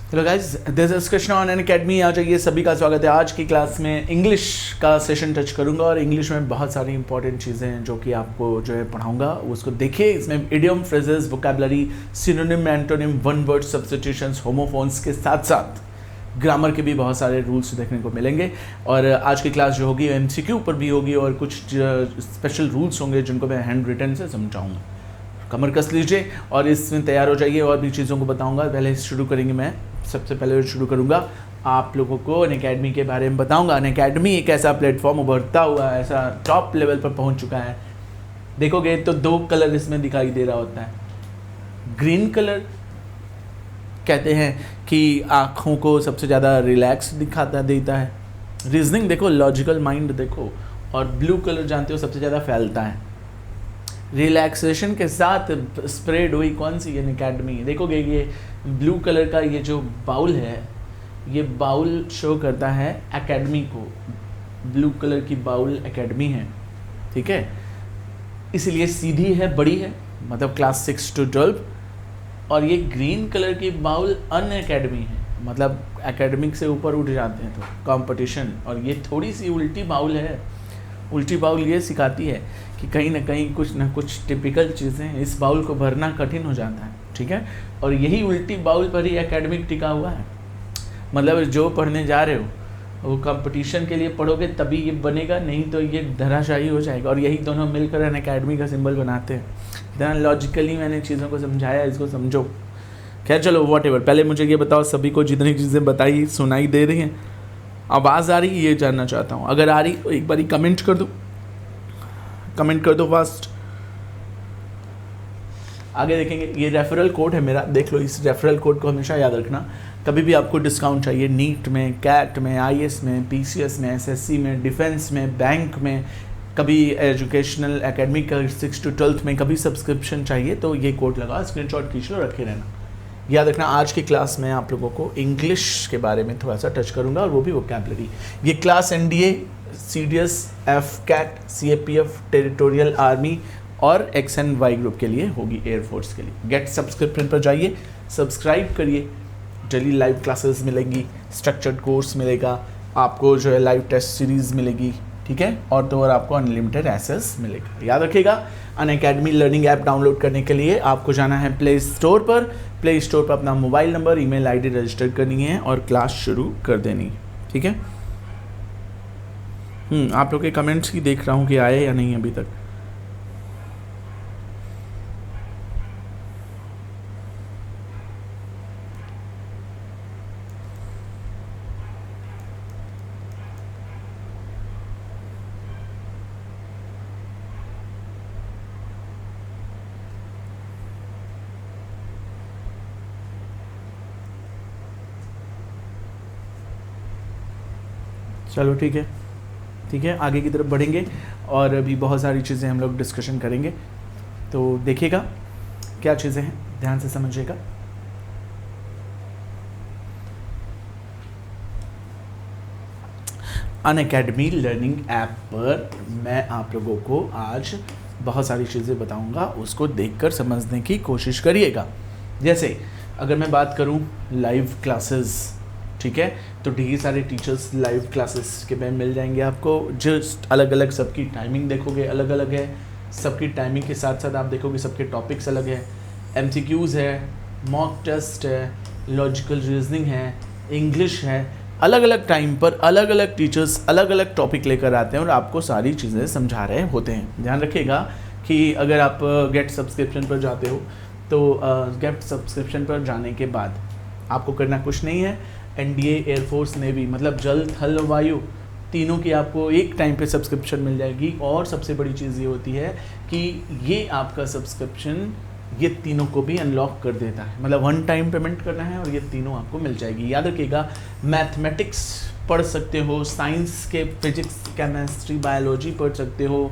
Hello guys, this is Krishna on Unacademy. आ जाइए, सभी का स्वागत है। आज की क्लास में इंग्लिश का सेशन टच करूंगा और इंग्लिश में बहुत सारी इंपॉर्टेंट चीज़ें हैं जो कि आपको जो है पढ़ाऊंगा, उसको देखिए। इसमें idiom, phrases, vocabulary, synonym, antonym, one word substitutions, homophones के साथ साथ ग्रामर के भी बहुत सारे रूल्स देखने को मिलेंगे। और आज की क्लास जो होगी MCQ पर भी होगी और कुछ स्पेशल रूल्स होंगे जिनको मैं हैंड रिटन से समझाऊंगा। कमर कस लीजिए और इसमें तैयार हो जाइए। और भी चीज़ों को बताऊंगा। पहले शुरू करेंगे, मैं सबसे पहले शुरू करूंगा आप लोगों को अनअकैडमी के बारे में बताऊंगा। अनअकैडमी एक ऐसा प्लेटफॉर्म उभरता हुआ, ऐसा टॉप लेवल पर पहुंच चुका है। देखोगे तो दो कलर इसमें दिखाई दे रहा होता है। ग्रीन कलर कहते हैं कि आँखों को सबसे ज़्यादा रिलैक्स देता है। रीजनिंग देखो, लॉजिकल माइंड देखो। और ब्लू कलर जानते हो सबसे ज़्यादा फैलता है। रिलैक्सेशन के साथ स्प्रेड हुई कौन सी अनअकैडमी। देखोगे ये ब्लू कलर का ये जो बाउल है, ये बाउल शो करता है एकेडमी को। ब्लू कलर की बाउल एकेडमी है, ठीक है। इसीलिए सीधी है, बड़ी है, मतलब क्लास 6 to 12। और ये ग्रीन कलर की बाउल अनअकैडमी है, मतलब एकेडमिक से ऊपर उठ जाते हैं तो कंपटीशन। और ये थोड़ी सी उल्टी बाउल है। उल्टी बाउल ये सिखाती है कि कहीं ना कहीं कुछ ना कुछ टिपिकल चीज़ें इस बाउल को भरना कठिन हो जाता है, ठीक है। और यही उल्टी बाउल पर ही एकेडमिक टिका हुआ है। मतलब जो पढ़ने जा रहे हो वो कंपटीशन के लिए पढ़ोगे तभी ये बनेगा, नहीं तो ये धराशायी हो जाएगा। और यही दोनों मिलकर अनअकैडमी का सिंबल बनाते हैं। इतना लॉजिकली मैंने चीज़ों को समझाया, इसको समझो। खैर चलो, व्हाटएवर। पहले मुझे ये बताओ, सभी को जितनी चीज़ें बताई सुनाई दे रही हैं, आवाज़ आ रही है, ये जानना चाहता हूँ। अगर आ रही तो एक बारी कमेंट कर दो, कमेंट कर दो फास्ट। आगे देखेंगे, ये रेफरल कोड है मेरा, देख लो। इस रेफरल कोड को हमेशा याद रखना। कभी भी आपको डिस्काउंट चाहिए, नीट में, कैट में, IAS में, PCS में, SSC में, डिफेंस में, बैंक में, कभी एजुकेशनल एकेडमिक 6 to 12 में, कभी सब्सक्रिप्शन चाहिए तो ये कोड लगा, स्क्रीनशॉट खींच लो, रखे रहना। याद रखना, आज की क्लास में आप लोगों को इंग्लिश के बारे में थोड़ा सा टच करूंगा और वो भी वोकैबुलरी। ये class NDA, CDS, FCAT, CAPF, territorial army और XNY ग्रुप के लिए होगी, एयरफोर्स के लिए। गेट सब्सक्रिप्शन पर जाइए, सब्सक्राइब करिए। डेली लाइव क्लासेस मिलेंगी, स्ट्रक्चर्ड कोर्स मिलेगा, आपको जो है लाइव टेस्ट सीरीज़ मिलेगी, ठीक है। और तो और आपको अनलिमिटेड एक्सेस मिलेगा। याद रखिएगा, अनअकैडमी लर्निंग ऐप डाउनलोड करने के लिए आपको जाना है प्ले स्टोर पर। प्ले स्टोर पर अपना mobile number, email ID register करनी है और क्लास शुरू कर देनी है, ठीक है। आप लोग के कमेंट्स की देख रहा हूँ कि आए या नहीं अभी तक। चलो ठीक है, ठीक है, आगे की तरफ बढ़ेंगे और अभी बहुत सारी चीज़ें हम लोग डिस्कशन करेंगे। तो देखिएगा क्या चीज़ें हैं, ध्यान से समझिएगा। अनअकैडमी लर्निंग ऐप पर मैं आप लोगों को आज बहुत सारी चीज़ें बताऊंगा, उसको देखकर समझने की कोशिश करिएगा। जैसे अगर मैं बात करूं लाइव क्लासेस, ठीक है, तो ढेर सारे टीचर्स लाइव क्लासेस के में मिल जाएंगे आपको। जस्ट अलग अलग सबकी टाइमिंग देखोगे अलग अलग है। सबकी टाइमिंग के साथ साथ आप देखोगे सबके टॉपिक्स अलग है। MCQs है, मॉक टेस्ट है, लॉजिकल रीजनिंग है, इंग्लिश है। अलग अलग टाइम पर अलग अलग टीचर्स अलग अलग टॉपिक लेकर आते हैं और आपको सारी चीज़ें समझा रहे होते हैं। ध्यान रखिएगा कि अगर आप गेट सब्सक्रिप्शन पर जाते हो तो गेट सब्सक्रिप्शन पर जाने के बाद आपको करना कुछ नहीं है। NDA, एयरफोर्स, नेवी, मतलब जल, थल, वायु, तीनों की आपको एक टाइम पे सब्सक्रिप्शन मिल जाएगी। और सबसे बड़ी चीज़ ये होती है कि ये आपका सब्सक्रिप्शन ये तीनों को भी अनलॉक कर देता है। मतलब 1 टाइम पेमेंट करना है और ये तीनों आपको मिल जाएगी। याद रखिएगा, मैथमेटिक्स पढ़ सकते हो, साइंस के फिजिक्स, केमिस्ट्री, बायोलॉजी पढ़ सकते हो,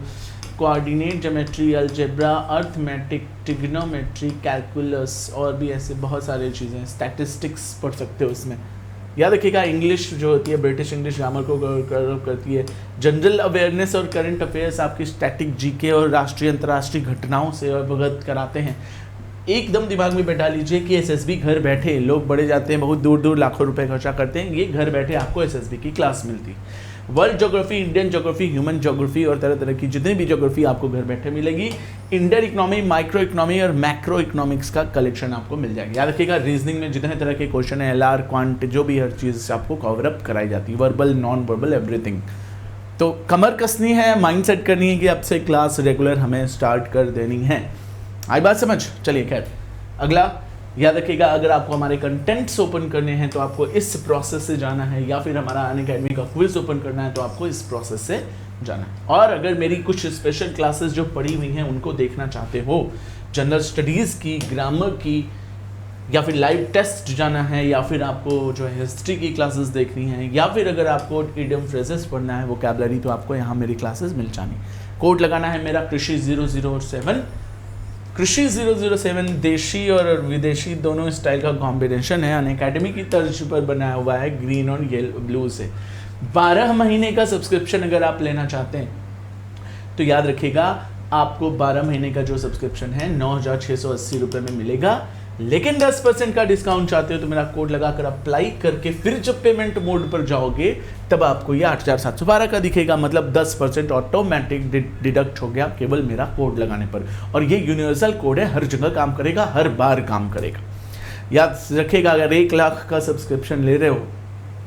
coordinate geometry, algebra, arithmetic, trigonometry, calculus और भी ऐसे बहुत सारी चीज़ें, स्टैटिस्टिक्स पढ़ सकते हो इसमें। याद रखिएगा, इंग्लिश जो होती है ब्रिटिश इंग्लिश ग्रामर को कवर करती है। जनरल अवेयरनेस और करंट अफेयर्स आपकी स्टैटिक GK और राष्ट्रीय अंतर्राष्ट्रीय घटनाओं से अवगत कराते हैं। एकदम दिमाग में बैठा लीजिए कि एसएसबी घर बैठे, लोग बड़े जाते हैं बहुत दूर दूर लाखों रुपए खर्चा करते हैं, ये घर बैठे आपको एसएसबी की क्लास मिलती है। World geography, Indian geography, human geography और तरह तरह की जितनी भी ज्योग्राफी आपको घर बैठे मिलेगी। इंडियन इकोनॉमी, माइक्रो इकोनॉमी और मैक्रो इकोनॉमिक्स का कलेक्शन आपको मिल जाएगा। याद रखिएगा रीजनिंग में जितने तरह के क्वेश्चन है, एलआर, क्वांट, जो भी हर चीज़ आपको कवर अप कराई जाती है, वर्बल, नॉन वर्बल, एवरीथिंग। तो कमर कसनी है, माइंड सेट करनी है कि अब से क्लास रेगुलर हमें स्टार्ट कर देनी है। आई बात समझ? चलिए खैर, अगला याद रखिएगा, अगर आपको हमारे कंटेंट्स ओपन करने हैं तो आपको इस प्रोसेस से जाना है, या फिर हमारा अनअकैडमी का क्विज ओपन करना है तो आपको इस प्रोसेस से जाना है। और अगर मेरी कुछ स्पेशल क्लासेस जो पड़ी हुई हैं उनको देखना चाहते हो, जनरल स्टडीज़ की, ग्रामर की, या फिर लाइव टेस्ट जाना है, या फिर आपको जो है हिस्ट्री की क्लासेस देखनी है, या फिर अगर आपको इडियम फ्रेजेस पढ़ना है, वोकैबुलरी, तो आपको यहाँ मेरी क्लासेस मिल जानी। कोड लगाना है मेरा कृषि 007। कृषि 007 देशी और विदेशी दोनों स्टाइल का कॉम्बिनेशन है, अनअकैडमी की तर्ज पर बनाया हुआ है, ग्रीन और येलो ब्लू से। 12 महीने का सब्सक्रिप्शन अगर आप लेना चाहते हैं तो याद रखिएगा आपको 12 महीने का जो सब्सक्रिप्शन है 9,680 रुपये में मिलेगा। लेकिन 10% का डिस्काउंट चाहते हो तो मेरा कोड लगाकर अप्लाई करके फिर जब पेमेंट मोड पर जाओगे तब आपको ये 8,712 का दिखेगा। मतलब 10% ऑटोमेटिक डिडक्ट हो गया केवल मेरा कोड लगाने पर। और ये यूनिवर्सल कोड है, हर जगह काम करेगा, हर बार काम करेगा। याद रखिएगा, अगर 1 लाख का सब्सक्रिप्शन ले रहे हो,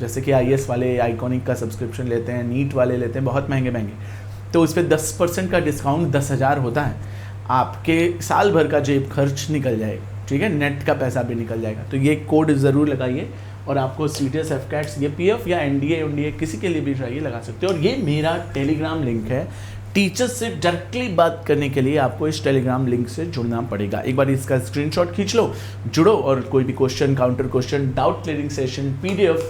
जैसे कि IAS वाले आइकॉनिक का सब्सक्रिप्शन लेते हैं, नीट वाले लेते हैं, बहुत महंगे महंगे, तो उस पर 10% का डिस्काउंट 10,000 होता है। आपके साल भर का जेब खर्च निकल जाएगा, ठीक है, नेट का पैसा भी निकल जाएगा। तो ये कोड ज़रूर लगाइए और आपको CTS, FCAT, CAPF या NDA किसी के लिए भी चाहिए लगा सकते हो। और ये मेरा टेलीग्राम लिंक है, टीचर्स से डायरेक्टली बात करने के लिए आपको इस टेलीग्राम लिंक से जुड़ना पड़ेगा। एक बार इसका स्क्रीनशॉट खींच लो, जुड़ो, और कोई भी question, counter question, doubt clearing session, PDF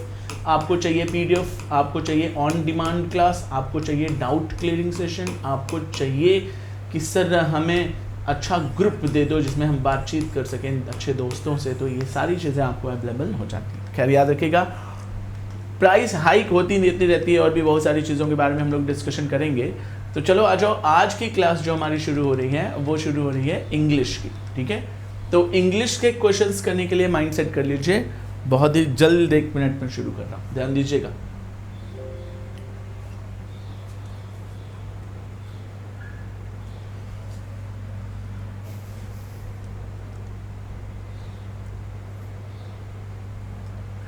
आपको चाहिए, PDF आपको चाहिए, ऑन डिमांड क्लास आपको चाहिए, डाउट क्लियरिंग सेशन आपको चाहिए कि सर हमें अच्छा ग्रुप दे दो जिसमें हम बातचीत कर सकें अच्छे दोस्तों से, तो ये सारी चीज़ें आपको अवेलेबल हो जाती हैं। खैर याद रखिएगा, प्राइस हाइक होती रहती है और भी बहुत सारी चीज़ों के बारे में हम लोग डिस्कशन करेंगे। तो चलो आ जाओ, आज की क्लास जो हमारी शुरू हो रही है वो शुरू हो रही है इंग्लिश की, ठीक है। तो इंग्लिश के क्वेश्चंस करने के लिए माइंड सेट कर लीजिए, बहुत ही जल्द 1 मिनट में शुरू कर रहा हूँ, ध्यान दीजिएगा।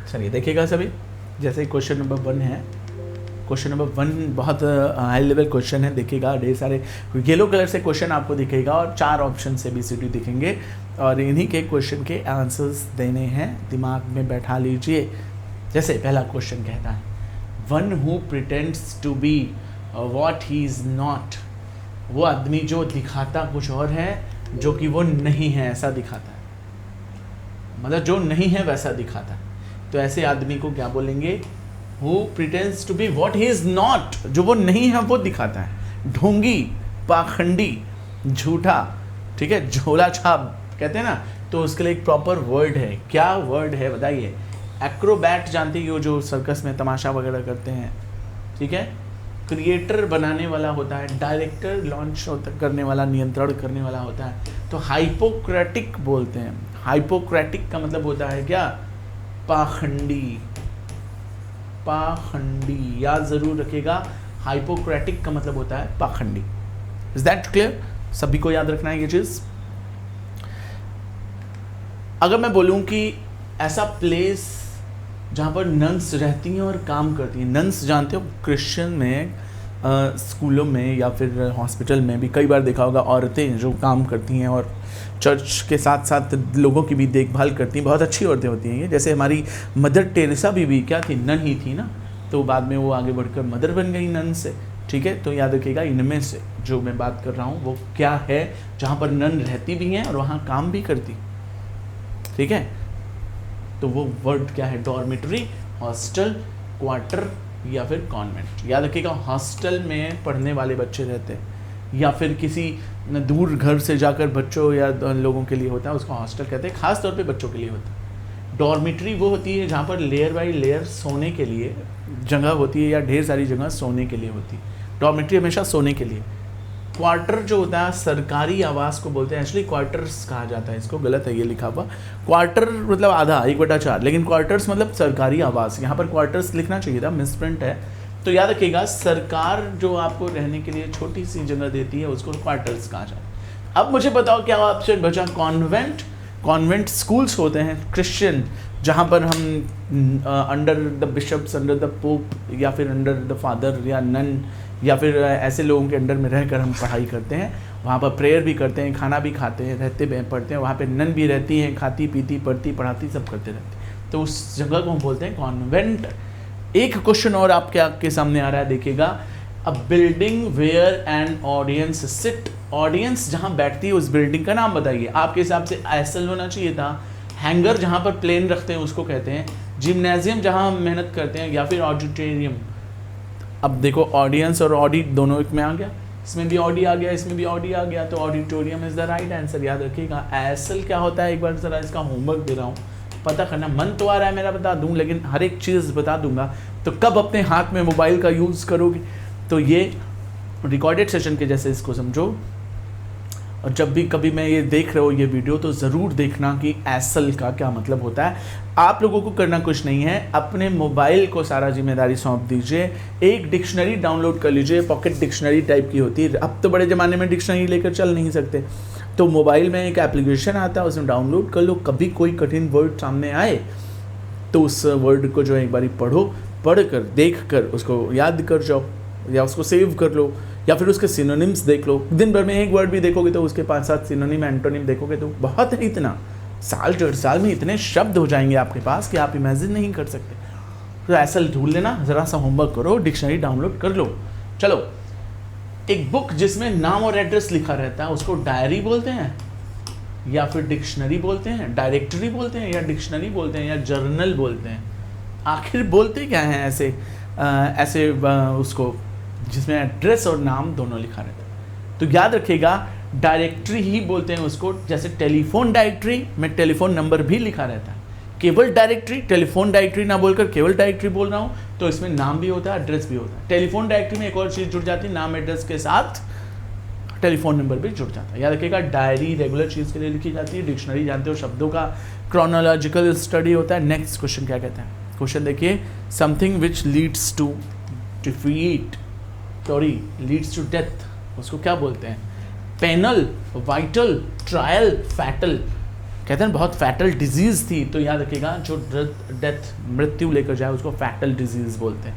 चलिए देखिएगा सभी, जैसे क्वेश्चन नंबर 1 है, क्वेश्चन नंबर 1 बहुत हाई लेवल क्वेश्चन है। देखिएगा ढेर सारे येलो कलर से क्वेश्चन आपको दिखेगा और 4 ऑप्शन से ABCD दिखेंगे और इन्हीं के क्वेश्चन के आंसर्स देने हैं, दिमाग में बैठा लीजिए। जैसे पहला क्वेश्चन कहता है, one who pretends to be what he is not, वो आदमी जो दिखाता कुछ और है जो कि वो नहीं है ऐसा दिखाता है, मतलब जो नहीं है वैसा दिखाता है। तो ऐसे आदमी को क्या बोलेंगे? Who pretends to be what he is not, जो वो नहीं है वो दिखाता है। ढोंगी, पाखंडी, झूठा, ठीक है, झोला छाप कहते हैं ना, तो उसके लिए एक प्रॉपर वर्ड है। क्या वर्ड है बताइए? एक्रोबैट जानते हो, जो सर्कस में तमाशा वगैरह करते हैं, ठीक है। क्रिएटर बनाने वाला होता है, डायरेक्टर लॉन्च करने वाला, नियंत्रण करने वाला होता है। तो हाइपोक्रेटिक बोलते हैं। हाइपोक्रेटिक का मतलब होता है क्या? पाखंडी। पाखंडी याद जरूर रखिएगा, हाइपोक्रेटिक का मतलब होता है पाखंडी। Is that clear? सभी को याद रखना है ये चीज। अगर मैं बोलूं कि ऐसा प्लेस जहां पर नन्स रहती हैं और काम करती हैं, नन्स जानते हो क्रिश्चियन में स्कूलों में या फिर हॉस्पिटल में भी कई बार देखा होगा, औरतें जो काम करती हैं और चर्च के साथ साथ लोगों की भी देखभाल करती हैं, बहुत अच्छी औरतें होती हैं ये। जैसे हमारी मदर टेरेसा भी क्या थी? नन ही थी ना, तो बाद में वो आगे बढ़कर मदर बन गई नन से, ठीक है। तो याद रखिएगा, इनमें से जो मैं बात कर रहा हूँ वो क्या है जहाँ पर नन रहती भी हैं और वहाँ काम भी करती, ठीक है। तो वो वर्ड क्या है? डॉर्मेटरी, हॉस्टल, क्वार्टर या फिर कॉन्वेंट। याद रखिएगा, हॉस्टल में पढ़ने वाले बच्चे रहते हैं या फिर किसी दूर घर से जाकर बच्चों या लोगों के लिए होता है, उसको हॉस्टल कहते हैं, खास तौर पे बच्चों के लिए होता है। डॉर्मेटरी वो होती है जहाँ पर लेयर बाई लेयर सोने के लिए जगह होती है या ढेर सारी जगह सोने के लिए होती है। डॉर्मेटरी हमेशा सोने के लिए, क्वार्टर जो होता है सरकारी आवास को बोलते हैं, एक्चुअली क्वार्टर्स कहा जाता है इसको, गलत है ये लिखा हुआ, क्वार्टर मतलब आधा 1/4, लेकिन क्वार्टर्स मतलब सरकारी आवास, यहाँ पर क्वार्टर्स लिखना चाहिए था, मिसप्रिंट है। तो याद रखिएगा सरकार जो आपको रहने के लिए छोटी सी जगह देती है उसको क्वार्टर्स कहा जाता है। अब मुझे बताओ क्या ऑप्शन बचा, कॉन्वेंट। कॉन्वेंट स्कूल्स होते हैं क्रिश्चियन, जहाँ पर हम under the bishops, under the pope, या फिर अंडर द फादर या नन, या फिर ऐसे लोगों के अंडर में रहकर हम पढ़ाई करते हैं। वहाँ पर प्रेयर भी करते हैं, खाना भी खाते हैं, रहते पढ़ते हैं। वहाँ पे नन भी रहती हैं, खाती पीती पढ़ती पढ़ाती सब करते रहते हैं। तो उस जगह को हम बोलते हैं कॉन्वेंट। एक क्वेश्चन और आपके सामने आ रहा है, देखिएगा। A building where an audience sit, audience जहाँ बैठती है उस बिल्डिंग का नाम बताइए। आपके हिसाब से एसल होना चाहिए था। हैंगर जहाँ पर प्लेन रखते हैं उसको कहते हैं। जिम्नेजियम जहाँ हम मेहनत करते हैं, या फिर ऑडिटोरियम। अब देखो ऑडियंस और ऑडी दोनों एक में आ गया, इसमें भी ऑडी आ गया, इसमें भी ऑडी आ गया, तो auditorium is the right answer. याद रखिएगा एसल क्या होता है, एक बार जरा इसका होमवर्क दे रहा हूँ, पता करना। मन तो आ रहा है मेरा बता दूं, लेकिन हर एक चीज़ बता दूंगा। तो कब अपने हाथ में मोबाइल का यूज़ करोगे, तो ये रिकॉर्डेड सेशन के जैसे इसको समझो। और जब भी कभी मैं ये देख रहा हूँ ये वीडियो, तो ज़रूर देखना कि एसल का क्या मतलब होता है। आप लोगों को करना कुछ नहीं है, अपने मोबाइल को सारा जिम्मेदारी सौंप दीजिए। एक डिक्शनरी डाउनलोड कर लीजिए, पॉकेट डिक्शनरी टाइप की होती है। अब तो बड़े ज़माने में डिक्शनरी लेकर चल नहीं सकते, तो मोबाइल में एक एप्लीकेशन आता है, उसमें डाउनलोड कर लो। कभी कोई कठिन वर्ड सामने आए तो उस वर्ड को जो एक बारी पढ़ो, पढ़कर देख कर उसको याद कर जाओ, या उसको सेव कर लो, या फिर उसके सिनोनिम्स देख लो। दिन भर में एक वर्ड भी देखोगे तो उसके 5-7 सिनोनिम एंटोनिम देखोगे तो बहुत है। इतना साल 1.5 साल में इतने शब्द हो जाएंगे आपके पास कि आप इमेजिन नहीं कर सकते। तो ऐसा ढूंढ लेना, ज़रा सा होमवर्क करो, डिक्शनरी डाउनलोड कर लो। चलो, एक बुक जिसमें नाम और एड्रेस लिखा रहता है उसको डायरी बोलते हैं, या फिर डिक्शनरी बोलते हैं, डायरेक्टरी बोलते हैं, या डिक्शनरी बोलते हैं, या जर्नल बोलते हैं। आखिर बोलते क्या हैं ऐसे उसको जिसमें एड्रेस और नाम दोनों लिखा रहता है। तो याद रखिएगा डायरेक्टरी ही बोलते हैं उसको। जैसे टेलीफोन डायरेक्टरी में टेलीफोन नंबर भी लिखा रहता है। केवल डायरेक्टरी, टेलीफोन डायरेक्टरी ना बोलकर केवल डायरेक्टरी बोल रहा हूँ, तो इसमें नाम भी होता है, एड्रेस भी होता है। टेलीफोन डायरेक्टरी में एक और चीज़ जुड़ जाती है, नाम एड्रेस के साथ टेलीफोन नंबर भी जुड़ जाता है। याद रखिएगा डायरी रेगुलर चीज़ के लिए लिखी जाती है, डिक्शनरी जानते हो शब्दों का क्रोनोलॉजिकल स्टडी होता है। नेक्स्ट क्वेश्चन क्या कहते हैं, क्वेश्चन देखिए। Something which leads to defeat, sorry leads to death, उसको क्या बोलते हैं? Penal, vital, trial, fatal. कहते हैं बहुत फैटल डिजीज़ थी, तो याद रखिएगा जो डेथ मृत्यु लेकर जाए उसको फैटल डिजीज़ बोलते हैं।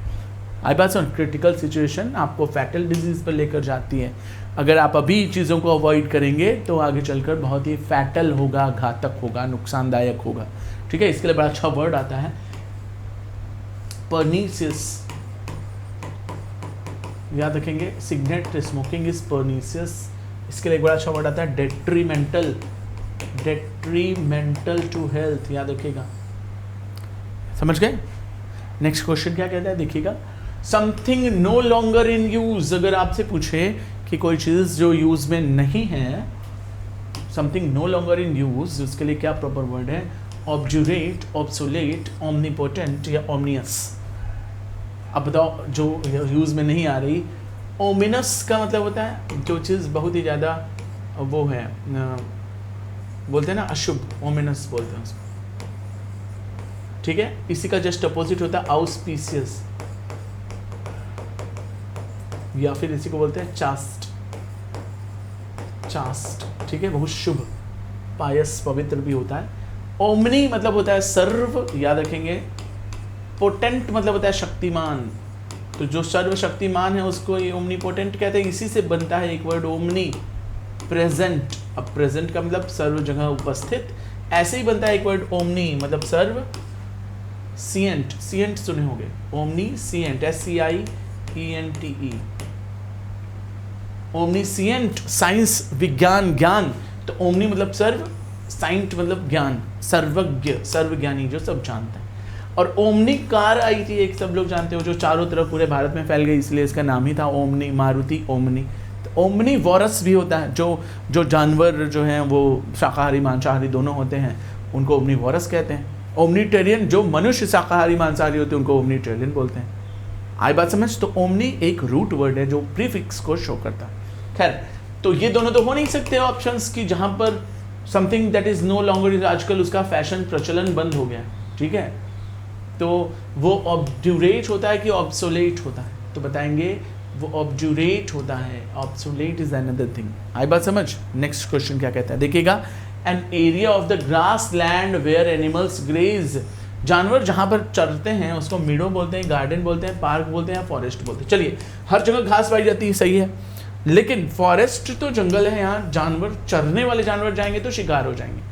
आई बात सुन, क्रिटिकल सिचुएशन आपको फैटल डिजीज़ पर लेकर जाती है। अगर आप अभी चीज़ों को अवॉइड करेंगे तो आगे चलकर बहुत ही फैटल होगा, घातक होगा, नुकसानदायक होगा। ठीक है, इसके लिए बड़ा अच्छा वर्ड आता है पर्नीसियस, याद रखेंगे। Cigarette smoking is pernicious. इसके लिए एक बड़ा अच्छा वर्ड आता है डेट्रीमेंटल, डेट्रीमेंटल टू हेल्थ, याद रखिएगा। समझ गए? नेक्स्ट क्वेश्चन क्या कहता है, देखिएगा। Something no longer in use, अगर आपसे पूछे कि कोई चीज़ जो यूज में नहीं है, something no longer in use, उसके लिए क्या प्रॉपर वर्ड है? ऑब्जुरेट, ऑब्सोलेट, ओमनीपोटेंट या ओमनियस। अब बताओ जो यूज़ में नहीं आ रही। ओमिनस का मतलब होता है जो चीज़ बहुत ही ज़्यादा वो है, बोलते हैं ना अशुभ, ओमिनस बोलते हैं उसको। ठीक है, इसी का जस्ट अपोजिट होता है आउस्पीसियस, या फिर इसी को बोलते हैं चास्ट, चास्ट। ठीक है, बहुत शुभ, पायस, पवित्र भी होता है। ओमनी मतलब होता है सर्व, याद रखेंगे। पोटेंट मतलब होता है शक्तिमान, तो जो सर्वशक्तिमान है उसको ये ओमनीपोटेंट कहते हैं। इसी से बनता है एक वर्ड ओमनी। प्रेजेंट, अब प्रेजेंट का मतलब सर्व जगह उपस्थित, ऐसे ही बनता है एक वर्ड ओमनी, मतलब सर्व सिएंट। सिएंट सुने होंगे, ओमनी सिएंट, SCIENTE, ओमनी सिएंट, साइंस, विज्ञान, ज्ञान। तो ओमनी मतलब सर्व, साइंट मतलब ज्ञान, सर्वज्ञ, सर्वज्ञानी, जो सब जानता है। और ओमनी कार आई थी एक, सब लोग जानते हो, जो चारों तरफ पूरे भारत में फैल गई, इसलिए इसका नाम ही था ओमनी, मारुति ओमनी। तो ओमनी वॉरस भी होता है, जो जानवर जो हैं वो शाकाहारी मांसाहारी दोनों होते हैं, उनको ओमनी वॉरस कहते हैं। ओमनीटेरियन, जो मनुष्य शाकाहारी मांसाहारी होते हैं उनको ओमनीटेरियन बोलते हैं। आई बात समझ? तो ओमनी एक रूट वर्ड है जो प्रीफिक्स को शो करता है। खैर, तो ये दोनों तो हो नहीं सकते ऑप्शंस की जहां पर something that is no longer, आजकल उसका फैशन प्रचलन बंद हो गया, ठीक है। तो वो ऑब्ड्यूरेट होता है कि ऑब्सोलेट होता है, तो बताएंगे वो ऑब्ड्यूरेट होता है, ऑब्सोलेट इज अनदर थिंग। आई बात समझ। नेक्स्ट क्वेश्चन क्या कहता है देखिएगा, an area of the grassland where animals graze, जानवर जहां पर चरते हैं उसको मीडो बोलते हैं, गार्डन बोलते हैं, पार्क बोलते हैं, फॉरेस्ट बोलते हैं। चलिए, हर जगह घास पाई जाती है, सही है, लेकिन फॉरेस्ट तो जंगल है, यहाँ जानवर चरने वाले जानवर जाएंगे तो शिकार हो जाएंगे।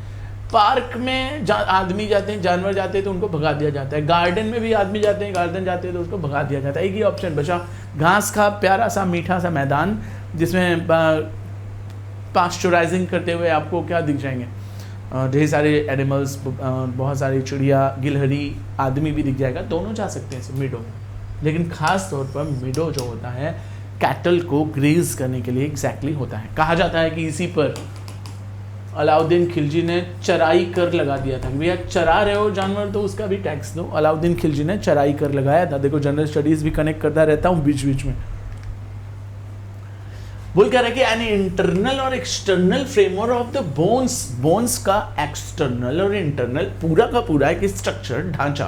पार्क में आदमी जाते हैं, जानवर जाते हैं तो उनको भगा दिया जाता है। गार्डन में भी आदमी जाते हैं, गार्डन जाते हैं तो उसको भगा दिया जाता है। एक ही ऑप्शन बचा, घास का प्यारा सा मीठा सा मैदान जिसमें पास्चुराइजिंग करते हुए आपको क्या दिख जाएंगे, ढेर सारे एनिमल्स, बहुत सारी चिड़िया, गिलहरी, आदमी भी दिख जाएगा, दोनों जा सकते हैं मिडो। लेकिन खास तौर पर मिडो जो होता है कैटल को ग्रेज करने के लिए एग्जैक्टली होता है। कहा जाता है कि इसी पर अलाउद्दीन खिलजी ने चराई कर लगा दिया था कि भैया चरा रहे हो जानवर तो उसका भी टैक्स दो। अलाउद्दीन खिलजी ने चराई कर लगाया था। देखो, जनरल स्टडीज भी कनेक्ट करता रहता हूँ बीच बीच में। बोल कह रहा है कि एन इंटरनल और external framework of the bones, bones का एक्सटर्नल और इंटरनल पूरा का पूरा एक स्ट्रक्चर, ढांचा,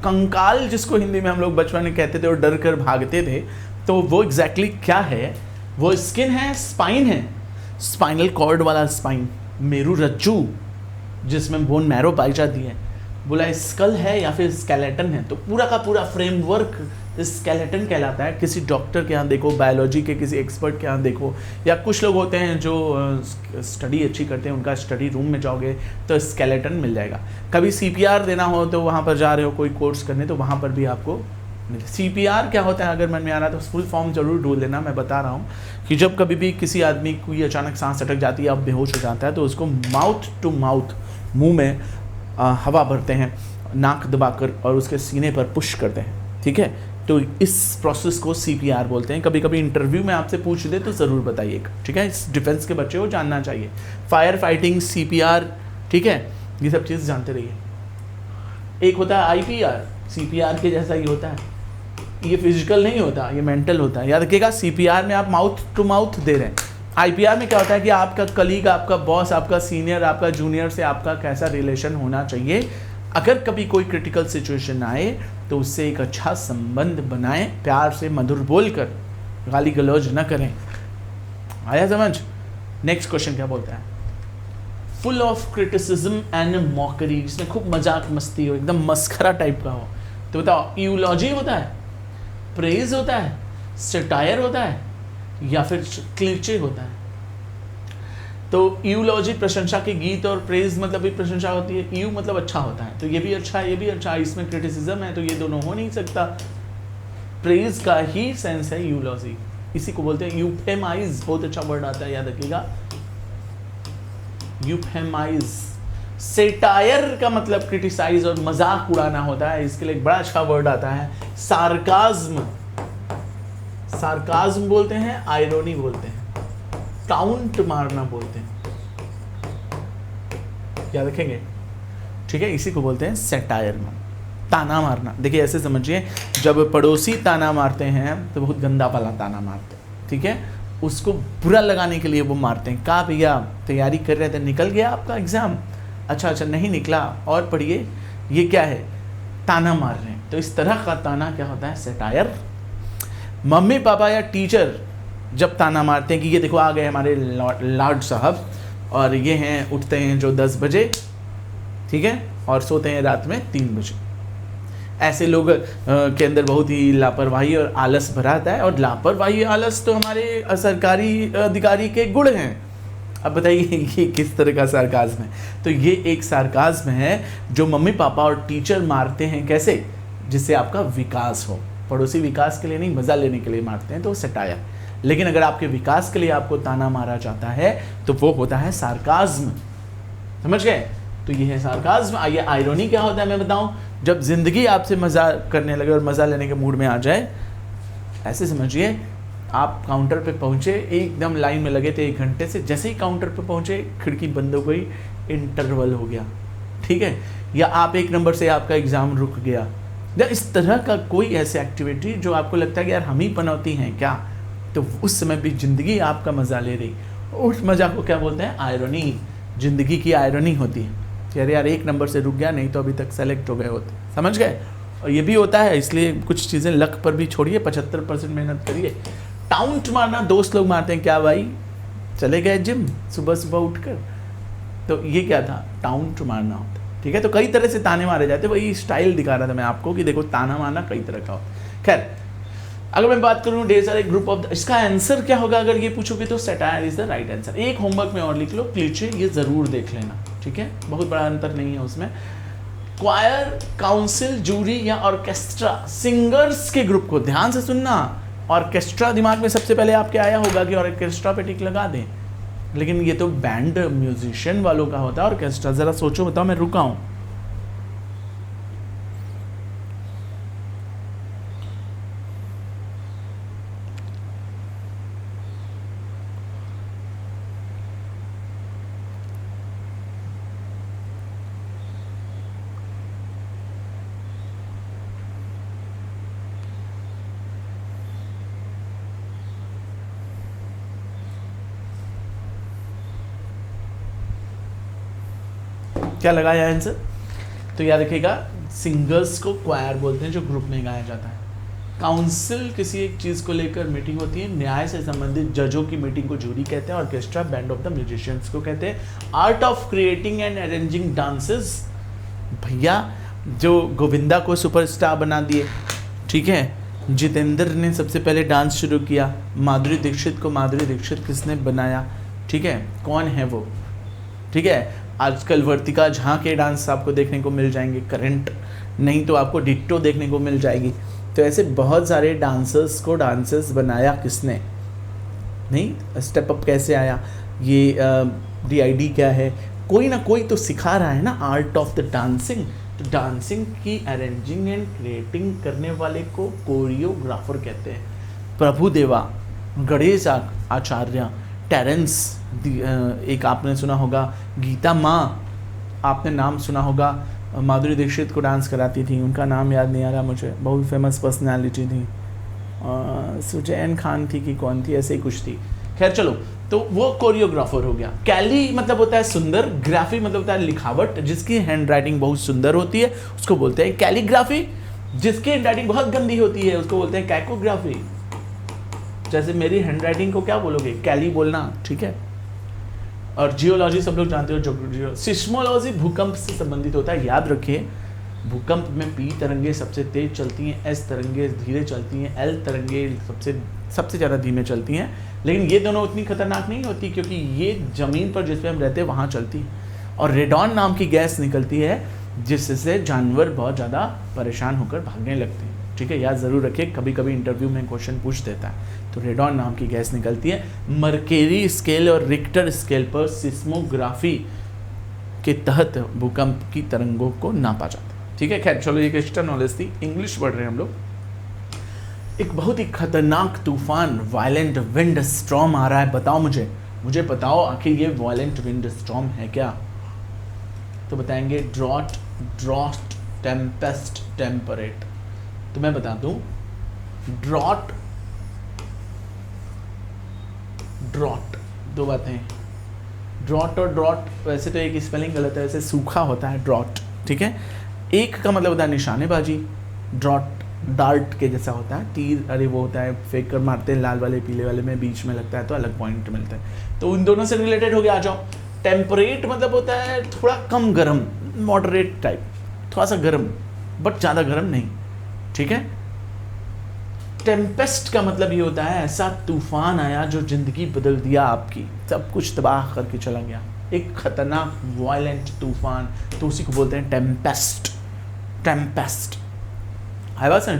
कंकाल जिसको हिंदी में हम लोग बचपन में कहते थे और डर कर भागते थे, तो वो एग्जैक्टली क्या है? वो स्किन है, स्पाइन है, स्पाइनल कॉर्ड वाला स्पाइन, मेरू रज्जू जिसमें बोन मैरो पाई जाती है, बोला स्कल है या फिर स्केलेटन है। तो पूरा का पूरा फ्रेमवर्क स्केलेटन कहलाता है। किसी डॉक्टर के यहाँ देखो, बायोलॉजी के किसी एक्सपर्ट के यहाँ देखो, या कुछ लोग होते हैं जो स्टडी अच्छी करते हैं, उनका स्टडी रूम में जाओगे तो स्केलेटन मिल जाएगा। कभी CPR देना हो तो वहाँ पर जा रहे हो कोई कोर्स करने, तो वहाँ पर भी आपको CPR क्या होता है अगर मन में आ रहा है तो फुल फॉर्म जरूर ढूंढ लेना। मैं बता रहा हूँ कि जब कभी भी किसी आदमी को अचानक सांस अटक जाती है, अब बेहोश हो जाता है, तो उसको माउथ टू माउथ, मुंह में हवा भरते हैं नाक दबाकर और उसके सीने पर पुश करते हैं, ठीक है। तो इस प्रोसेस को CPR बोलते हैं। कभी कभी इंटरव्यू में आपसे पूछ दे तो ज़रूर बताइएगा, ठीक है। इस डिफेंस के बच्चे को जानना चाहिए, फायर फाइटिंग, CPR, ठीक है, ये सब चीज़ जानते रहिए। एक होता है IPR, CPR के जैसा ही होता है, ये फिजिकल नहीं होता, ये मेंटल होता है। याद रखिएगा, CPR में आप माउथ टू माउथ दे रहे हैं। IPR में क्या होता है कि आपका कलीग, आपका बॉस, आपका सीनियर, आपका जूनियर से आपका कैसा रिलेशन होना चाहिए। अगर कभी कोई क्रिटिकल सिचुएशन आए तो उससे एक अच्छा संबंध बनाएं, प्यार से मधुर बोलकर, गाली गलौज न करें। आया समझ? नेक्स्ट क्वेश्चन क्या बोलता है? Full of criticism and mockery, जिसमें खूब मजाक मस्ती हो, एकदम मस्खरा टाइप का हो। तो बताओ, यूलॉजी होता है, प्रेज होता है, सटायर होता है, या फिर क्लीचे होता है? तो यूलॉजी प्रशंसा के गीत, और प्रेज मतलब भी प्रशंसा होती है। यू मतलब अच्छा होता है, तो ये भी अच्छा है, ये भी अच्छा है, इसमें क्रिटिसिज्म है, तो ये दोनों हो नहीं सकता। प्रेज का ही सेंस है यूलॉजी, इसी को बोलते हैं यूफेमाइज। बहुत अच्छा वर्ड आता है, याद रखिएगा, यूफेमाइज। सेटायर का मतलब क्रिटिसाइज और मजाक उड़ाना होता है, इसके लिए एक बड़ा अच्छा वर्ड आता है सार्काज्म। सार्काज्म बोलते हैं, आयरोनी बोलते हैं, काउंट मारना बोलते हैं, याद रखेंगे, ठीक है। इसी को बोलते हैं सेटायर में, ताना मारना। देखिए ऐसे समझिए, जब पड़ोसी ताना मारते हैं तो बहुत गंदा वाला ताना मारते हैं, ठीक है, उसको बुरा लगाने के लिए वो मारते हैं। कहा भैया तैयारी कर रहे थे, निकल गया आपका एग्जाम? अच्छा नहीं निकला, और पढ़िए, ये क्या है? ताना मार रहे हैं। तो इस तरह का ताना क्या होता है? सेटायर। मम्मी पापा या टीचर जब ताना मारते हैं कि ये देखो आ गए हमारे लॉर्ड साहब, और ये हैं उठते हैं जो 10 बजे, ठीक है, और सोते हैं रात में 3 बजे। ऐसे लोग के अंदर बहुत ही लापरवाही और आलस भरा आता है, और लापरवाही आलस तो हमारे सरकारी अधिकारी के गुण हैं। अब बताइए ये किस तरह का सार्काज्म है? तो ये एक सार्काज्म है जो मम्मी पापा और टीचर मारते हैं। कैसे? जिससे आपका विकास हो। पड़ोसी विकास के लिए नहीं, मज़ा लेने के लिए मारते हैं, तो सटायर। लेकिन अगर आपके विकास के लिए आपको ताना मारा जाता है तो वो होता है सार्काज्म। समझ गए? तो ये है सार्काज्म। आइए आयरनी क्या होता है मैं बताऊं। जब जिंदगी आपसे मज़ा करने लगे और मज़ा लेने के मूड में आ जाए, ऐसे समझिए आप काउंटर पे पहुंचे, एकदम लाइन में लगे थे 1 घंटे से, जैसे ही काउंटर पे पहुंचे खिड़की बंद हो गई, इंटरवल हो गया, ठीक है, या आप 1 नंबर से आपका एग्ज़ाम रुक गया, या इस तरह का कोई ऐसी एक्टिविटी जो आपको लगता है कि यार हम ही पनौती हैं क्या, तो उस समय भी जिंदगी आपका मजा ले रही, उस मजा को क्या बोलते हैं? आयरनी। जिंदगी की आयरनी होती है कि अरे यार 1 नंबर से रुक गया, नहीं तो अभी तक सेलेक्ट हो गए होते। समझ गए? और ये भी होता है, इसलिए कुछ चीज़ें लक पर भी छोड़िए, 75% मेहनत करिए। टाउंट मारना दोस्त लोग मारते हैं, क्या भाई चले गए जिम सुबह सुबह उठकर, तो ये क्या था? टाउंट मारना होता है। ठीक है, तो कई तरह से ताने मारे जाते हैं, वही स्टाइल दिखा रहा था मैं आपको कि देखो ताना मारना कई तरह का होता है। खैर, अगर मैं बात करूँ ढेर सारे ग्रुप ऑफ, इसका आंसर क्या होगा अगर ये पूछोगे तो satire is the right answer. एक होमवर्क में और लिख लो, क्लीचे, ये जरूर देख लेना। ठीक है, बहुत बड़ा अंतर नहीं है उसमें। क्वायर, काउंसिल, जूरी या ऑर्केस्ट्रा, सिंगर्स के ग्रुप को ध्यान से सुनना। ऑर्केस्ट्रा दिमाग में सबसे पहले आपके आया होगा कि ऑर्केस्ट्रा पे टिक लगा दें, लेकिन ये तो बैंड म्यूजिशियन वालों का होता है ऑर्केस्ट्रा। जरा सोचो, बताओ, मैं रुका हूं। क्या लगाया आंसर? तो याद रखिएगा, सिंगर्स को क्वायर बोलते हैं जो ग्रुप में गाया जाता है। काउंसिल किसी एक चीज़ को लेकर मीटिंग होती है, न्याय से संबंधित जजों की मीटिंग को जूरी कहते हैं। Orchestra band of the musicians को कहते हैं। Art of creating and arranging dances, भैया जो गोविंदा को सुपरस्टार बना दिए, ठीक है, जितेंद्र ने सबसे पहले डांस शुरू किया। माधुरी दीक्षित को माधुरी दीक्षित किसने बनाया? ठीक है, कौन है वो? ठीक है, आजकल वर्तिका झा के डांस आपको देखने को मिल जाएंगे करंट, नहीं तो आपको डिट्टो देखने को मिल जाएगी। तो ऐसे बहुत सारे डांसर्स को डांसर्स बनाया किसने? नहीं, स्टेप अप कैसे आया, ये DID क्या है, कोई ना कोई तो सिखा रहा है ना, आर्ट ऑफ द डांसिंग। तो डांसिंग की अरेंजिंग एंड क्रिएटिंग करने वाले को कोरियोग्राफर कहते हैं। प्रभुदेवा, गणेश आचार्य, टेरेंस, एक आपने सुना होगा, गीता माँ, आपने नाम सुना होगा, माधुरी दीक्षित को डांस कराती थी, उनका नाम याद नहीं आ रहा मुझे, बहुत फेमस पर्सनालिटी थी, सुजैन खान थी कि कौन थी, ऐसे ही कुछ थी। खैर चलो, तो वो कोरियोग्राफर हो गया। कैली मतलब होता है सुंदर, ग्राफी मतलब होता है लिखावट, जिसकी हैंड राइटिंग बहुत सुंदर होती है उसको बोलते हैं कैलीग्राफी। जिसकी हैंड राइटिंग बहुत गंदी होती है उसको बोलते हैं कैकोग्राफी। जैसे मेरी हैंड राइटिंग को क्या बोलोगे? कैली बोलना, ठीक है। और जियोलॉजी सब लोग जानते हो, सिस्मोलॉजी भूकंप से संबंधित होता है। याद रखिए, भूकंप में P तरंगे सबसे तेज चलती हैं, S तरंगे धीरे चलती हैं, L तरंगे सबसे ज़्यादा धीमे चलती हैं। लेकिन ये दोनों उतनी खतरनाक नहीं होती, क्योंकि ये ज़मीन पर जिस पे हम रहते हैं वहाँ चलती है। और रेडॉन नाम की गैस निकलती है जिससे जानवर बहुत ज़्यादा परेशान होकर भागने लगते हैं। ठीक है, याद ज़रूर रखिए, कभी कभी इंटरव्यू में क्वेश्चन पूछ देता है। तो रेडॉन नाम की गैस निकलती है। मर्केरी स्केल और रिक्टर स्केल पर सिस्मोग्राफी के तहत भूकंप की तरंगों को नापा जाता है। ठीक है, खैर चलो, ये एक्स्ट्रा नॉलेज थी। इंग्लिश पढ़ रहे हैं हम लोग। एक बहुत ही खतरनाक तूफान, वायलेंट विंड स्टॉर्म आ रहा है। बताओ मुझे बताओ, आखिर ये वायलेंट विंड स्टॉर्म है क्या? तो बताएंगे ड्रॉट, टेम्पेस्ट, टेम्परेट। तो मैं बता दूं, ड्रॉट, दो बातें हैं। ड्रॉट और ड्रॉट वैसे तो एक स्पेलिंग गलत है, वैसे सूखा होता है ड्रॉट, ठीक है। एक का मतलब होता है निशानेबाजी, ड्रॉट डार्ट के जैसा होता है, तीर, अरे वो होता है फेंक कर मारते हैं, लाल वाले पीले वाले में बीच में लगता है तो अलग पॉइंट मिलता है। तो उन दोनों से रिलेटेड हो गया। आ जाओ, टेम्परेट मतलब होता है थोड़ा कम गर्म, मॉडरेट टाइप, थोड़ा सा गर्म बट ज़्यादा गर्म नहीं, ठीक है। टेम्पेस्ट का मतलब ये होता है ऐसा तूफान आया जो जिंदगी बदल दिया आपकी, सब कुछ तबाह करके चला गया, एक खतरनाक वायलेंट तूफान, तो उसी को बोलते हैं टेम्पेस्ट।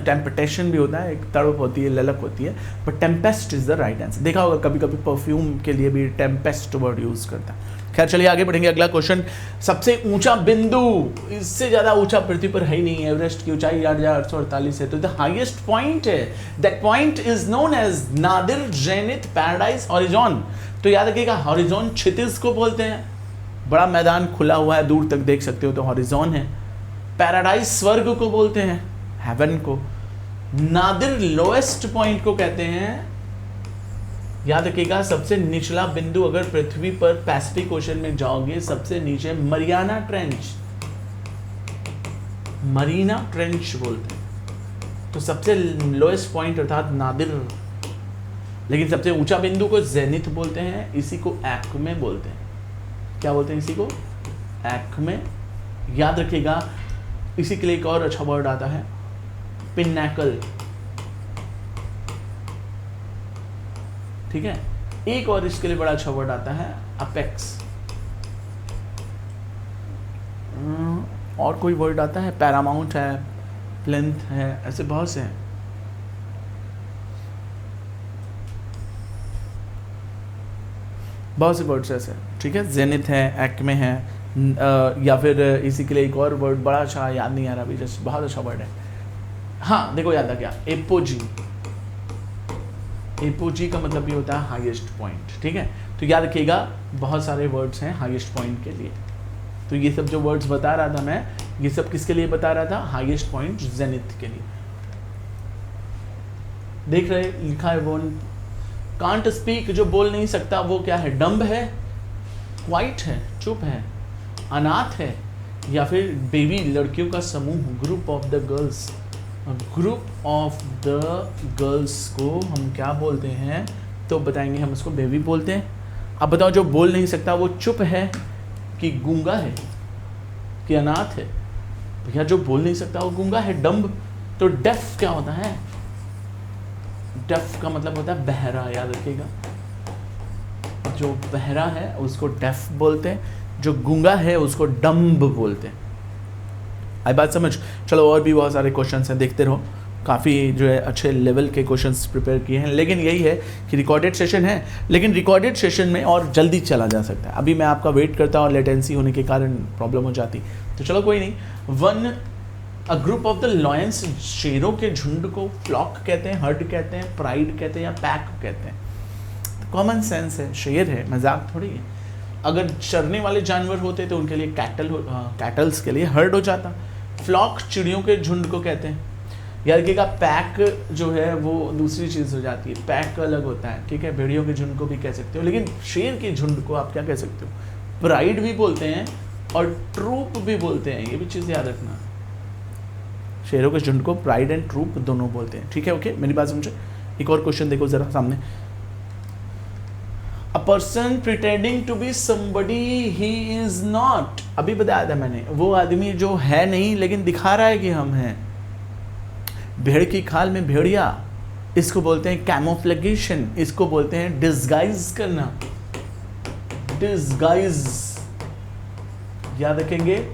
टेम्पटेशन भी होता है, एक तड़प होती है, ललक होती है, but Tempest is the right answer. देखा होगा कभी कभी परफ्यूम के लिए भी टेम्पेस्ट वर्ड यूज करता है। खैर चलिए आगे बढ़ेंगे। अगला क्वेश्चन, सबसे ऊंचा बिंदु, इससे ज्यादा ऊंचा पृथ्वी पर है ही नहीं। एवरेस्ट की ऊंचाई 8,848 है, तो द हाईएस्ट पॉइंट है, that point is known as nadir zenith paradise horizon. तो याद रखिएगा, हॉरिजॉन क्षितिज को बोलते हैं, बड़ा मैदान खुला हुआ है, दूर तक देख सकते हो तो हॉरिजॉन है। पैराडाइज स्वर्ग को बोलते हैं, हेवन को। नादिर लोएस्ट पॉइंट को कहते हैं याद रखिएगा सबसे निचला बिंदु, अगर पृथ्वी पर पैसिफिक ओशन में जाओगे सबसे नीचे मरियाना ट्रेंच, मरीना ट्रेंच बोलते हैं, तो सबसे लोएस्ट पॉइंट अर्थात नादिर। लेकिन सबसे ऊंचा बिंदु को जेनिथ बोलते हैं, इसी को एक्मे बोलते हैं। क्या बोलते हैं इसी को? एक्मे। याद रखिएगा इसी के लिए एक और अच्छा वर्ड आता है पिन्नैकल, ठीक है। एक और इसके लिए बड़ा अच्छा वर्ड आता है अपेक्स। और कोई वर्ड आता है, पैरामाउंट है, प्लिंथ है, ऐसे बहुत से हैं। बहुत से वर्ड्स ऐसे, ठीक है। जेनिथ है, एक्मे है, या फिर इसी के लिए एक और वर्ड बड़ा अच्छा याद नहीं आ रहा अभी, जस्ट बहुत अच्छा वर्ड है। हाँ देखो याद आ गया, एपोजी। एपोजी का मतलब ये होता है हाईएस्ट पॉइंट, ठीक है। तो याद रखिएगा बहुत सारे वर्ड्स हैं हाईएस्ट पॉइंट के लिए। तो ये सब जो वर्ड्स बता रहा था मैं, ये सब किसके लिए बता रहा था? हाईएस्ट पॉइंट जेनिथ के लिए। देख रहे लिखा है वो कांट स्पीक, जो बोल नहीं सकता वो क्या है? डम्ब है, क्वाइट है, चुप है, अनाथ है, या फिर बेबी लड़कियों का समूह, group of the girls. Group of the girls को हम क्या बोलते हैं? तो बताएंगे हम उसको बेबी बोलते हैं। अब बताओ जो बोल नहीं सकता वो चुप है कि गूंगा है कि अनाथ है? भैया जो बोल नहीं सकता वो गूंगा है, डम्ब। तो डेफ क्या होता है? डेफ का मतलब होता है बहरा, याद रखिएगा। जो बहरा है उसको डेफ बोलते हैं, जो गूंगा है उसको डम्ब बोलते हैं। आई बात समझ? चलो और भी बहुत सारे क्वेश्चंस हैं, देखते रहो। काफ़ी जो है अच्छे लेवल के क्वेश्चंस प्रिपेयर किए हैं, लेकिन यही है कि रिकॉर्डेड सेशन है, लेकिन रिकॉर्डेड सेशन में और जल्दी चला जा सकता है। अभी मैं आपका वेट करता हूँ और लेटेंसी होने के कारण प्रॉब्लम हो जाती, तो चलो कोई नहीं। A group of the lions, शेरों के झुंड को फ्लॉक कहते हैं, हर्ड कहते हैं, प्राइड कहते हैं, या पैक कहते हैं। कॉमन सेंस है, शेर है, मजाक थोड़ी है। अगर चरने वाले जानवर होते तो उनके लिए कैटल्स के लिए हर्ड हो जाता। फ्लॉक चिड़ियों के झुंड को कहते हैं। याद रखिएगा पैक जो है वो दूसरी चीज़ हो जाती है, पैक अलग होता है, ठीक है। भेड़ियों के झुंड को भी कह सकते हो, लेकिन शेर के झुंड को आप क्या कह सकते हो? प्राइड भी बोलते हैं और ट्रूप भी बोलते हैं, ये भी चीज़ याद रखना। शेरों के झुंड को प्राइड एंड ट्रूप दोनों बोलते हैं, ठीक है। ओके, मेरी बात समझे। एक और क्वेश्चन देखो जरा सामने। A person pretending to be somebody he is not. अभी बताया था मैंने, वो आदमी जो है नहीं लेकिन दिखा रहा है कि हम हैं। भेड़ की खाल में भेड़िया, इसको बोलते हैं कैमोफ्लेगेशन, इसको बोलते हैं डिस्गाइज करना, डिस्गाइज। याद रखेंगे,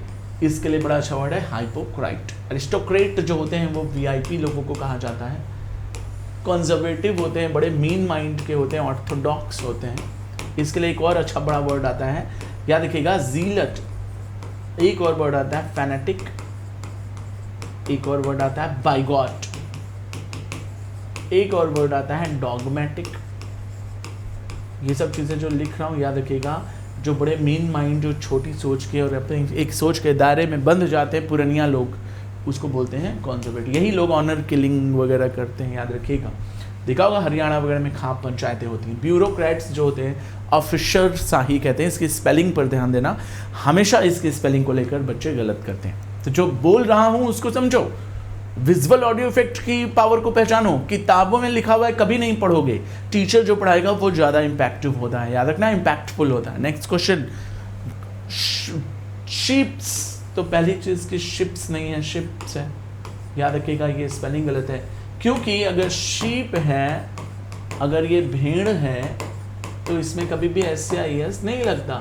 इसके लिए बड़ा अच्छा वर्ड है हाइपोक्राइट। अरिस्टोक्रेट जो होते हैं वो वीआईपी लोगों को कहा जाता है। कंजर्वेटिव होते हैं, बड़े मीन माइंड के होते हैं, ऑर्थोडॉक्स होते हैं। इसके लिए एक और अच्छा बड़ा वर्ड आता है, याद रखिएगा, जीलट। एक और वर्ड आता है फैनेटिक, एक और वर्ड आता है बाइगॉट, एक और वर्ड आता है डॉगमेटिक। ये सब चीज़ें जो लिख रहा हूँ याद रखिएगा। जो बड़े मीन माइंड, जो छोटी सोच के और अपने एक सोच के दायरे में बंध जाते हैं पुरानिया लोग, उसको बोलते हैं कॉन्जर्वेटिव। यही लोग ऑनर किलिंग वगैरह करते हैं, याद रखिएगा। देखा होगा हरियाणा वगैरह में खाप पंचायतें होती हैं। ब्यूरोक्रेट्स जो होते हैं ऑफिसर शाही कहते हैं। इसकी स्पेलिंग पर ध्यान देना, हमेशा इसकी स्पेलिंग को लेकर बच्चे गलत करते हैं। तो जो बोल रहा हूँ उसको समझो, विजुअल ऑडियो इफेक्ट की पावर को पहचानो। किताबों में लिखा हुआ है कभी नहीं पढ़ोगे, टीचर जो पढ़ाएगा वो ज़्यादा इम्पैक्टिव होता है, याद रखना, इम्पैक्टफुल होता है। Next question, ships. तो पहली चीज़ की शिप्स नहीं है, शिप्स है, याद रखिएगा। ये स्पेलिंग गलत है, क्योंकि अगर शीप है, अगर ये भेड़ है, तो इसमें कभी भी SIS नहीं लगता।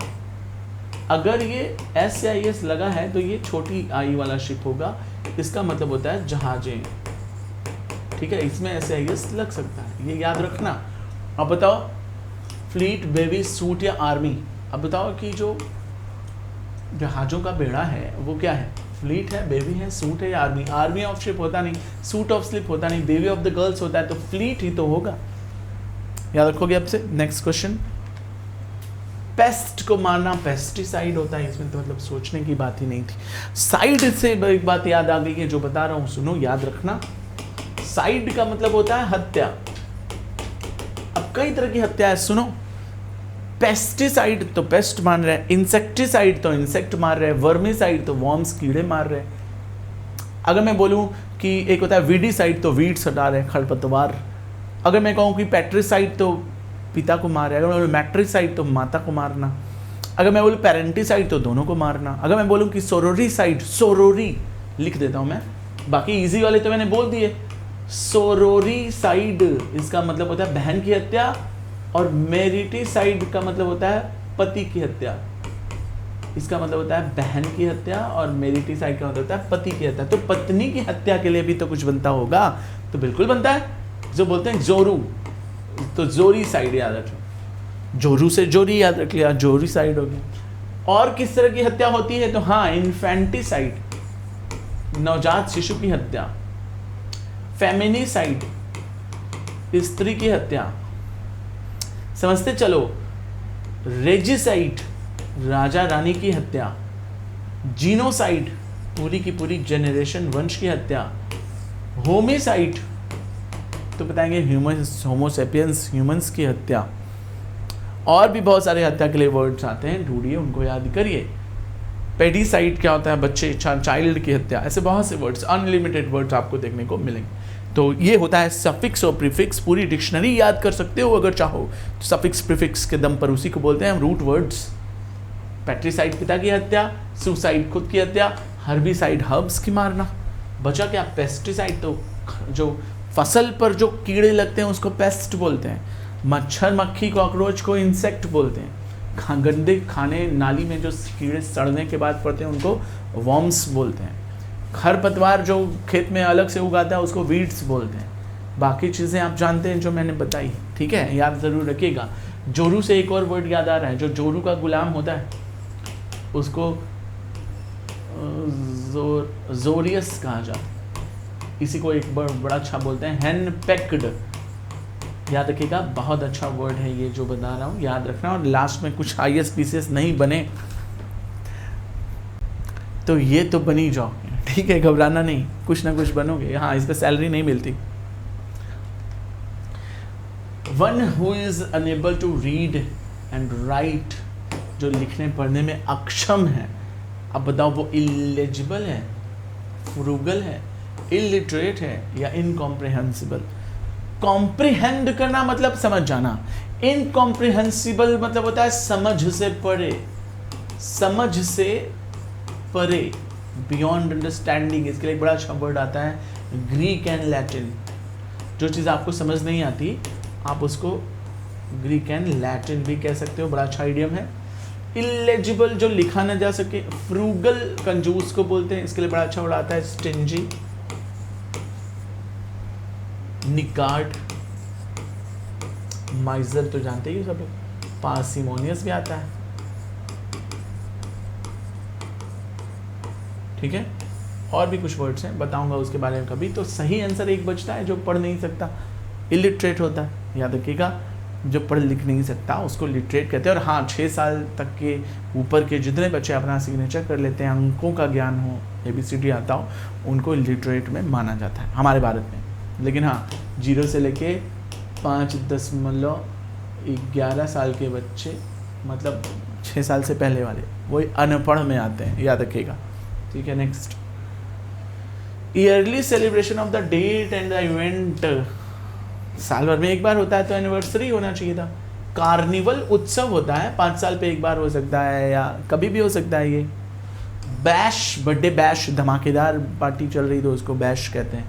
अगर ये SIS लगा है तो ये छोटी आई वाला शिप होगा, इसका मतलब होता है जहाजें, ठीक है। इसमें SIS लग सकता है, ये याद रखना। अब बताओ, फ्लीट, बेबी, सूट या आर्मी। अब बताओ कि जो जहाज़ों का बेड़ा है वो क्या है? फ्लीट है, बेबी है, सूट है या आर्मी? आर्मी ऑफ शिप होता नहीं, सूट ऑफ स्लिप होता नहीं, बेबी ऑफ द गर्ल्स होता है, तो फ्लीट ही तो होगा, याद रखोगे आपसे। नेक्स्ट क्वेश्चन, पेस्ट को मारना पेस्टिसाइड होता है, इसमें तो मतलब सोचने की बात ही नहीं थी। साइड से एक बात याद आ गई है, जो बता रहा हूँ सुनो, याद रखना। साइड का मतलब होता है हत्या, अब कई तरह की हत्या है, सुनो। पेस्टिसाइड तो पेस्ट मार रहे हैं, इंसेक्टिसाइड तो इंसेक्ट मार रहे हैं, वर्मिसाइड तो वॉर्म्स कीड़े मार रहे हैं। अगर मैं बोलूँ कि एक होता है वीडीसाइड तो वीड्स हटा रहे हैं, खरपतवार। अगर मैं कहूँ कि पैट्रिसाइड तो पिता को मार रहे हैं, अगर मैं बोलूँ मैट्रिसाइड तो माता को मारना, अगर मैं बोलूँ पेरेंटिसाइड तो दोनों को मारना, अगर मैं बोलूँ कि सोरोरीसाइड, सोरोरी लिख देता हूँ मैं, बाकी इजी वाले तो मैंने बोल दिए। सोरोरीसाइड इसका मतलब होता है बहन की हत्या, और मेरिटिसाइड का मतलब होता है पति की हत्या। इसका मतलब होता है बहन की हत्या, और मेरिटिसाइड का मतलब होता है पति की हत्या। तो पत्नी की हत्या के लिए भी तो कुछ बनता होगा, तो बिल्कुल बनता है। जो बोलते हैं जोरू, तो जोरी साइड याद रखो, जोरू से जोरी याद रख लिया, जोरी साइड हो गया। और किस तरह की हत्या होती है, तो हाँ, इन्फेंटिसाइड, नवजात शिशु की हत्या। फेमिनिसाइड, स्त्री की हत्या। समझते चलो। रेजिसाइड, राजा रानी की हत्या। जीनोसाइड, पूरी की पूरी जनरेशन, वंश की हत्या। होमिसाइड तो बताएंगे ह्यूमंस, होमोसेपियंस, ह्यूमंस की हत्या। और भी बहुत सारे हत्या के लिए वर्ड्स आते हैं, ढूंढिए, उनको याद करिए। पेडिसाइड क्या होता है, बच्चे, चाइल्ड की हत्या। ऐसे बहुत से वर्ड्स, अनलिमिटेड वर्ड्स आपको देखने को मिलेंगे। तो ये होता है सफिक्स और प्रीफिक्स। पूरी डिक्शनरी याद कर सकते हो अगर चाहो तो, सफिक्स प्रीफिक्स के दम पर, उसी को बोलते हैं हम रूट वर्ड्स। पैट्रिसाइड पिता की हत्या, सुसाइड खुद की हत्या, हर्बिसाइड हर्ब्स की मारना। बचा क्या, पेस्टिसाइड तो जो फसल पर जो कीड़े लगते हैं उसको पेस्ट बोलते हैं। मच्छर मक्खी कॉकरोच को इंसेक्ट बोलते हैं। गंदे खाने नाली में जो कीड़े सड़ने के बाद पड़ते हैं उनको वॉर्म्स बोलते हैं। खरपतवार जो खेत में अलग से उगाता है उसको वीड्स बोलते हैं। बाकी चीज़ें आप जानते हैं जो मैंने बताई, ठीक है, याद ज़रूर रखिएगा। जोरू से एक और वर्ड याद आ रहा है, जो जोरू का गुलाम होता है उसको जोरियस कहा जाता है। इसी को एक बड़ा अच्छा बोलते हैं हेन पेक्ड। याद रखिएगा, बहुत अच्छा वर्ड है ये जो बता रहा हूँ, याद रखना। और लास्ट में कुछ IAS PCS नहीं बने तो ये तो बनी जाओ, ठीक है, घबराना नहीं, कुछ ना कुछ बनोगे। हाँ, इस पर सैलरी नहीं मिलती। One who is unable to read and write, जो लिखने पढ़ने में अक्षम है। अब बताओ वो इलेजिबल है, फ्रूगल है, इलिटरेट है या इनकॉम्प्रिहेंसिबल। कॉम्प्रिहेंड करना मतलब समझ जाना, इनकॉम्प्रिहेंसिबल मतलब होता है समझ से परे, समझ से परे, बियॉन्ड अंडरस्टैंडिंग। इसके लिए एक बड़ा अच्छा वर्ड आता है ग्रीक एंड लैटिन। जो चीज़ आपको समझ नहीं आती आप उसको ग्रीक एंड लैटिन भी कह सकते हो, बड़ा अच्छा आइडियम है। इलेजिबल, जो लिखा ना जा सके। फ्रूगल, कंजूस को बोलते हैं, इसके लिए बड़ा अच्छा वर्ड आता है स्टिंजी। निकार्ड, माइजर तो जानते ही हो सब लोग। पार्सिमोनियस भी आता है, ठीक है। और भी कुछ वर्ड्स हैं, बताऊंगा उसके बारे में कभी। तो सही आंसर एक बचता है, जो पढ़ नहीं सकता, इलिटरेट होता है। याद रखिएगा, जो पढ़ लिख नहीं सकता उसको लिटरेट कहते हैं। और हाँ, 6 साल तक के ऊपर के जितने बच्चे अपना सिग्नेचर कर लेते हैं, अंकों का ज्ञान हो, ABCD आता हो, उनको लिटरेट में माना जाता है हमारे भारत में। लेकिन हाँ, 0 से लेके 5.11 साल के बच्चे, मतलब 6 साल से पहले वाले, वही अनपढ़ में आते हैं, याद रखिएगा, ठीक है। Next, yearly celebration of the date and the event. साल भर में एक बार होता है तो एनिवर्सरी होना चाहिए था। कार्निवल उत्सव होता है, 5 साल पे एक बार हो सकता है या कभी भी हो सकता है। ये बैश, बर्थडे बैश, धमाकेदार पार्टी चल रही तो उसको बैश कहते हैं।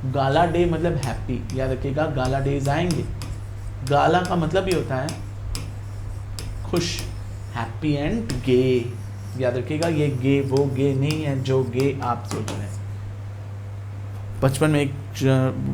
गाला डे मतलब हैप्पी, याद रखिएगा, गाला डेज आएंगे। गाला का मतलब ही होता है खुश, हैप्पी एंड गे, याद रखिएगा। ये गे वो गे नहीं है जो गे आप सोच रहे हैं। बचपन में एक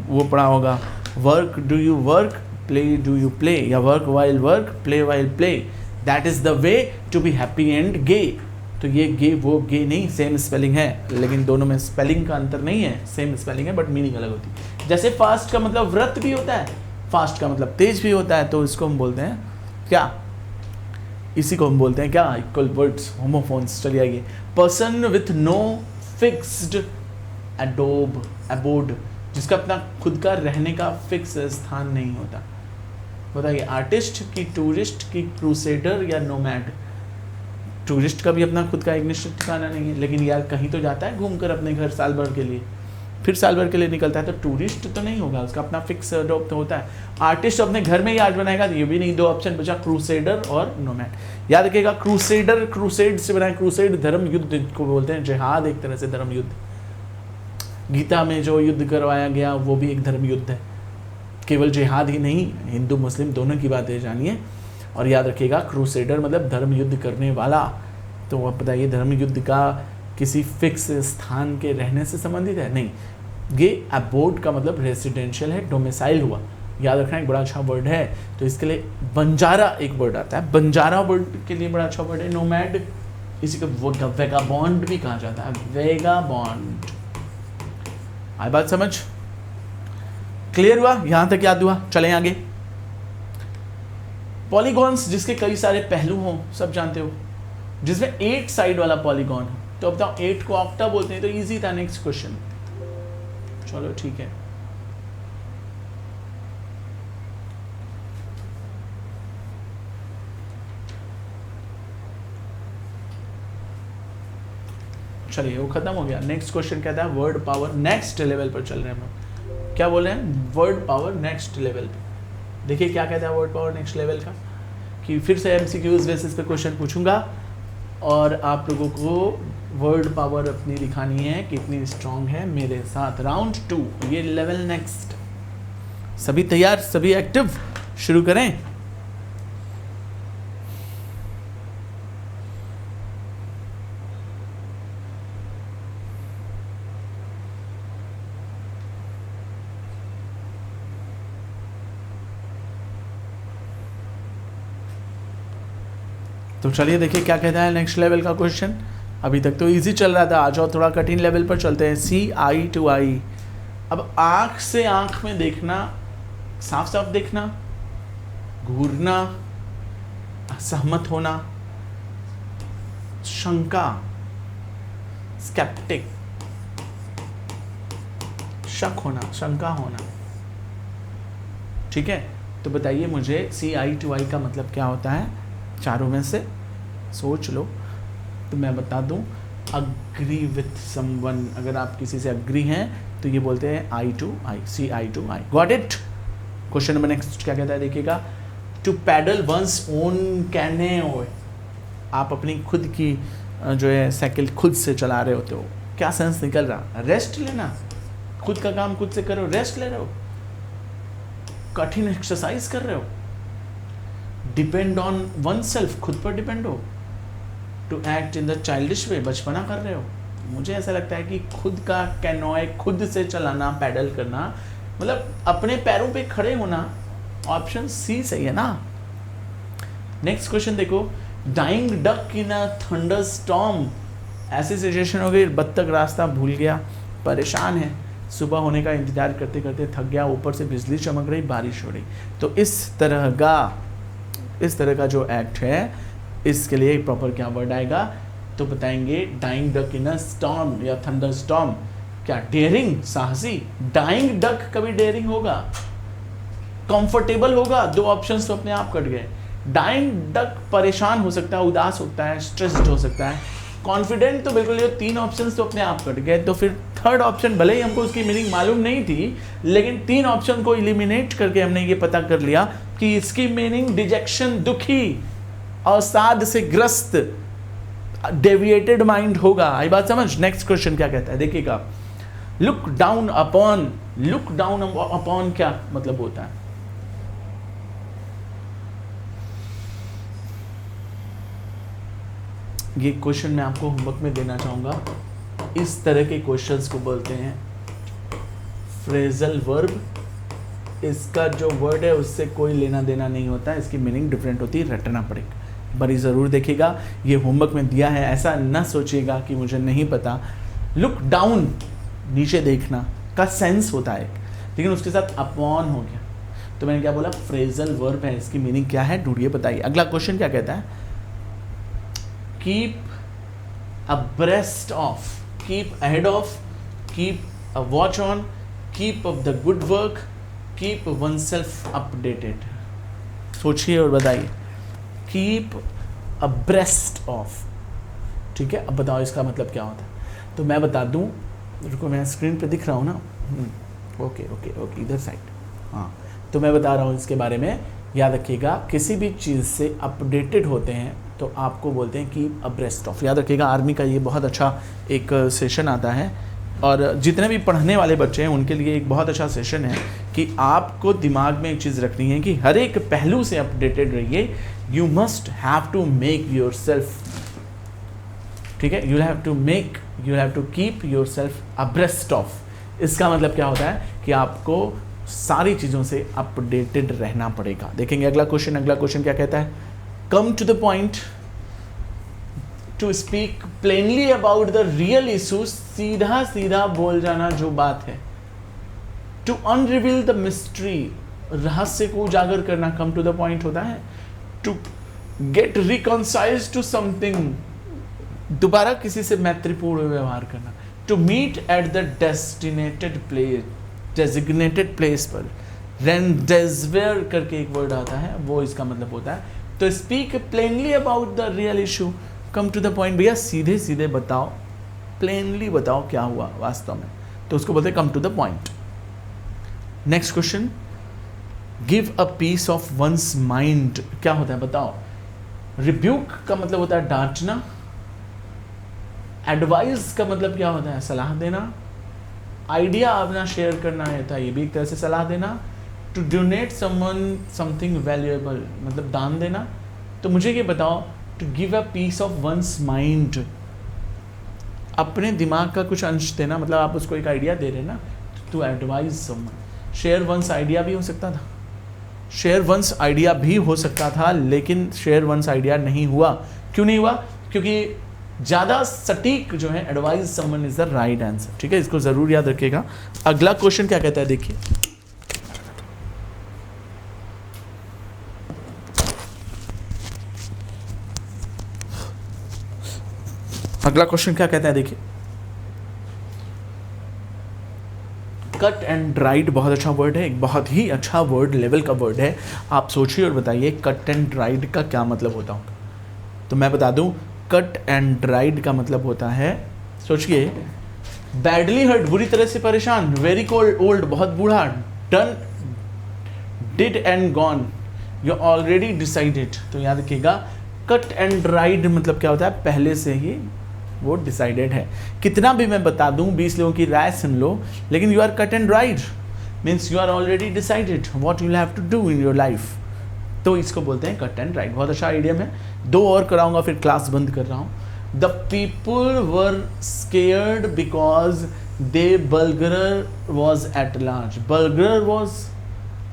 वो पढ़ा होगा, work do you work, play do you play, या work while work, play while play, that is the way to be happy and gay. तो ये गे वो गे नहीं, सेम स्पेलिंग है, लेकिन दोनों में स्पेलिंग का अंतर नहीं है, सेम स्पेलिंग है बट मीनिंग अलग होती है। जैसे फास्ट का मतलब व्रत भी होता है, फास्ट का मतलब तेज भी होता है, तो इसको हम बोलते हैं क्या, इसी को हम बोलते हैं क्या, इक्वल वर्ड्स, होमोफोन्स। चलिए आइए, person with no fixed abode, जिसका अपना खुद का रहने का फिक्स स्थान नहीं होता। बताइए, आर्टिस्ट की, टूरिस्ट की, क्रूसेडर या नोमैड? टूरिस्ट का भी अपना खुद का एक निश्चित ठिकाना नहीं है, लेकिन यार कहीं तो जाता है घूमकर अपने घर साल भर के लिए, फिर साल भर के लिए निकलता है, तो टूरिस्ट तो नहीं होगा, उसका अपना फिक्स अडोप्ट होता है। आर्टिस्ट अपने घर में ही आर्ट बनाएगा, तो ये भी नहीं, दो ऑप्शन बचा, क्रूसेडर और नोमैड। याद रखिएगा, क्रूसेडर क्रूसेड से बना है, क्रूसेड धर्म युद्ध को बोलते हैं, जिहाद एक तरह से धर्म युद्ध। गीता में जो युद्ध करवाया गया वो भी एक धर्म युद्ध है, केवल जिहाद ही नहीं, हिंदू मुस्लिम दोनों की बातें जानिए। और याद रखिएगा, क्रूसेडर मतलब धर्म युद्ध करने वाला। तो आप बताइए, धर्म युद्ध का किसी फिक्स स्थान के रहने से संबंधित है? नहीं, ये अबोर्ड का मतलब रेसिडेंशियल है, डोमिसाइल हुआ। याद रखना, एक बड़ा अच्छा वर्ड है, तो इसके लिए बंजारा एक वर्ड आता है, बंजारा वर्ड के लिए बड़ा अच्छा वर्ड है नोमैड। इसी को वेगाबॉन्ड भी कहा जाता है, वेगाबॉन्ड। आई बात समझ? क्लियर हुआ? यहां तक याद हुआ? चलें आगे। पॉलीगॉन्स जिसके कई सारे पहलू हों, सब जानते हो, जिसमें 8 साइड वाला पॉलीगॉन हो, तो अब बताओ 8 को ऑक्टा बोलते हैं, तो इजी था नेक्स्ट क्वेश्चन। चलो ठीक है, चलिए वो खत्म हो गया। नेक्स्ट क्वेश्चन कहता है वर्ड पावर नेक्स्ट लेवल पर चल रहे हैं हम। क्या बोल रहे हैं? वर्ड पावर नेक्स्ट लेवल पे। देखिए क्या कहता है वर्ड पावर नेक्स्ट लेवल का, कि फिर से एमसीक्यूज बेसिस पे क्वेश्चन पूछूंगा और आप लोगों को वर्ड पावर अपनी दिखानी है कितनी स्ट्रांग है मेरे साथ। राउंड 2, ये लेवल नेक्स्ट। सभी तैयार, सभी एक्टिव? शुरू करें। तो चलिए देखिए क्या कहता है नेक्स्ट लेवल का क्वेश्चन। अभी तक तो इजी चल रहा था, आ जाओ थोड़ा कठिन लेवल पर चलते हैं। सी आई टू आई। अब आंख से आंख में देखना, साफ साफ देखना, घूरना, असहमत होना, शंका, स्केप्टिक, शक होना, शंका होना। ठीक है, तो बताइए मुझे सी आई टू आई का मतलब क्या होता है? चारों में से सोच लो तो मैं बता दूं। अग्री विथ समवन, अगर आप किसी से अग्री हैं तो ये बोलते हैं eye to eye, see eye to eye. Got it? Question number next क्या कहता है देखिएगा। To paddle one's own canoe. आप अपनी खुद की जो है साइकिल खुद से चला रहे होते हो, क्या सेंस निकल रहा? रेस्ट लेना, खुद का काम खुद से करो, रेस्ट ले रहे हो, कठिन एक्सरसाइज कर रहे हो, डिपेंड ऑन वन सेल्फ, खुद पर डिपेंड हो, to act in the childish way, बचपना कर रहे हो। मुझे ऐसा लगता है कि खुद का कैनोए खुद से चलाना, पैडल करना, मतलब अपने पैरों पे खड़े होना। ऑप्शन सी सही है ना। नेक्स्ट क्वेश्चन देखो। Dying duck in a thunder storm. ऐसी सिचुएशन हो गई, बत्तख रास्ता भूल गया, परेशान है, सुबह होने का इंतजार करते करते थक गया, ऊपर से बिजली चमक रही, बारिश हो रही। तो इस तरह का जो एक्ट है, इसके लिए प्रॉपर क्या वर्ड आएगा? तो बताएंगे dying duck in a storm या थंडर स्टॉर्म। क्या डेयरिंग, साहसी? डाइंग डक कभी डेयरिंग होगा? कंफर्टेबल होगा? दो ऑप्शंस तो अपने आप कट गए। डाइंग डक परेशान हो सकता है, उदास होता है, स्ट्रेस्ड हो सकता है। कॉन्फिडेंट तो बिल्कुल, ये 3 ऑप्शंस तो अपने आप कट गए। तो फिर थर्ड ऑप्शन, भले ही हमको उसकी मीनिंग मालूम नहीं थी, लेकिन 3 ऑप्शन को इलिमिनेट करके हमने ये पता कर लिया कि इसकी मीनिंग डिजेक्शन, दुखी, अवसाद से ग्रस्त, डेविएटेड माइंड होगा। आई बात समझ? नेक्स्ट क्वेश्चन क्या कहता है देखिएगा। Look down upon. Look down upon क्या मतलब होता है? ये क्वेश्चन मैं आपको होमवर्क में देना चाहूंगा। इस तरह के क्वेश्चंस को बोलते हैं फ्रेजल वर्ब। इसका जो वर्ड है उससे कोई लेना देना नहीं होता है, इसकी मीनिंग डिफरेंट होती है, रटना पड़ेगा। बड़ी ज़रूर देखिएगा, ये होमवर्क में दिया है, ऐसा न सोचिएगा कि मुझे नहीं पता। लुक डाउन, नीचे देखना का सेंस होता है, लेकिन उसके साथ अपॉन हो गया, तो मैंने क्या बोला? फ्रेजल वर्ब है। इसकी मीनिंग क्या है ढूंढिए, बताइए। अगला क्वेश्चन क्या कहता है? Keep abreast of, keep ahead of, keep a watch on, keep of the good work, keep oneself updated. सोचिए और बताइए। कीप अब्रेस्ट ऑफ, ठीक है। अब बताओ इसका मतलब क्या होता है। तो मैं बता दूं, रुको मैं स्क्रीन पे दिख रहा हूँ ना, ओके ओके ओके इधर साइड, हाँ। तो मैं बता रहा हूँ इसके बारे में, याद रखिएगा किसी भी चीज़ से अपडेटेड होते हैं तो आपको बोलते हैं कि अब्रेस्ट ऑफ। याद रखिएगा आर्मी का ये बहुत अच्छा एक सेशन आता है, और जितने भी पढ़ने वाले बच्चे हैं उनके लिए एक बहुत अच्छा सेशन है कि आपको दिमाग में एक चीज़ रखनी है कि हर एक पहलू से अपडेटेड रहिए। You must have to make yourself, ठीक है, you have to keep yourself abreast of. इसका मतलब क्या होता है कि आपको सारी चीज़ों से अपडेटेड रहना पड़ेगा। देखेंगे अगला क्वेश्चन क्या कहता है। Come to the point, to speak plainly about the real issue, सीधा सीधा बोल जाना जो बात है। टू अनरिवील द मिस्ट्री, रहस्य को उजागर करना कम टू द पॉइंट होता है। To get reconciled to something, दोबारा किसी से मैत्रीपूर्ण व्यवहार करना। To meet at the designated place पर, रेंडेजवेयर करके एक वर्ड आता है, वो इसका मतलब होता है। तो speak plainly about the real issue, come to the point, भैया सीधे सीधे बताओ, प्लेनली बताओ क्या हुआ वास्तव में, तो उसको बोलते हैं come to the point. Next question, give a piece of one's mind, क्या होता है बताओ। रिब्यूक का मतलब होता है डांटना। एडवाइस का मतलब क्या होता है, सलाह देना। आइडिया अपना शेयर करना है था, ये भी एक तरह से सलाह देना। To donate someone something valuable, मतलब दान देना। तो मुझे ये बताओ, to give a piece of one's mind, अपने दिमाग का कुछ अंश देना, मतलब आप उसको एक आइडिया दे रहे हैं ना। To advise someone, share one's idea भी हो सकता था, शेयर वंस आइडिया भी हो सकता था, लेकिन शेयर वंस आइडिया नहीं हुआ। क्यों नहीं हुआ? क्योंकि ज़्यादा सटीक जो है advise someone is the right answer, ठीक है, इसको ज़रूर याद रखिएगा। अगला क्वेश्चन क्या कहता है, देखिए। अगला क्वेश्चन क्या कहता है, देखिए। कट एंड ड्राइड बहुत अच्छा वर्ड है, एक बहुत ही अच्छा वर्ड लेवल का वर्ड है। आप सोचिए और बताइए कट एंड ड्राइड का क्या मतलब होता होगा। तो मैं बता दूं, कट एंड ड्राइड का मतलब होता है, सोचिए, बैडली हर्ट, बुरी तरह से परेशान। वेरी कोल्ड, ओल्ड, बहुत बूढ़ा। Done, did and gone, you already decided. तो याद रखिएगा कट एंड ड्राइड मतलब क्या होता है, पहले से ही वो डिसाइडेड है। कितना भी मैं बता दूं, 20 लोगों की राय सुन लो, लेकिन you are cut and dried means you are already decided what you have to do in your life. तो इसको बोलते हैं कट एंड ड्राइड। बहुत अच्छा आइडियम है। 2 और कराऊंगा फिर क्लास बंद कर रहा हूँ। The people were scared because the burglar was at large. Burglar was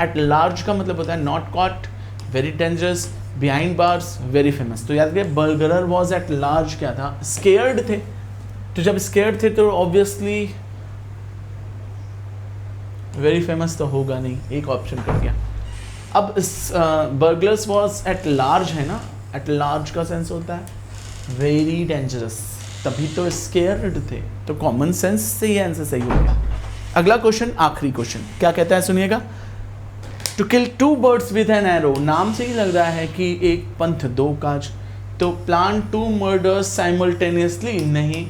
at large का मतलब होता है not caught, very dangerous, behind bars, very famous. तो याद रखिए बल्गरर वॉज एट लार्ज क्या था, स्केयर्ड थे। तो जब स्केयर्ड थे तो ऑब्वियसली वेरी फेमस तो होगा नहीं, एक ऑप्शन कट गया। अब बर्गलर्स वॉज एट लार्ज है ना, एट लार्ज का सेंस होता है वेरी डेंजरस, तभी तो स्केयर्ड थे। तो कॉमन सेंस से ये आंसर सही हो गया। अगला क्वेश्चन, आखिरी क्वेश्चन क्या कहता है, सुनिएगा। To kill 2 birds with an arrow, नाम से ही लग रहा है कि एक पंथ 2 काज। तो प्लान 2 murders साइमल्टेनियसली, नहीं।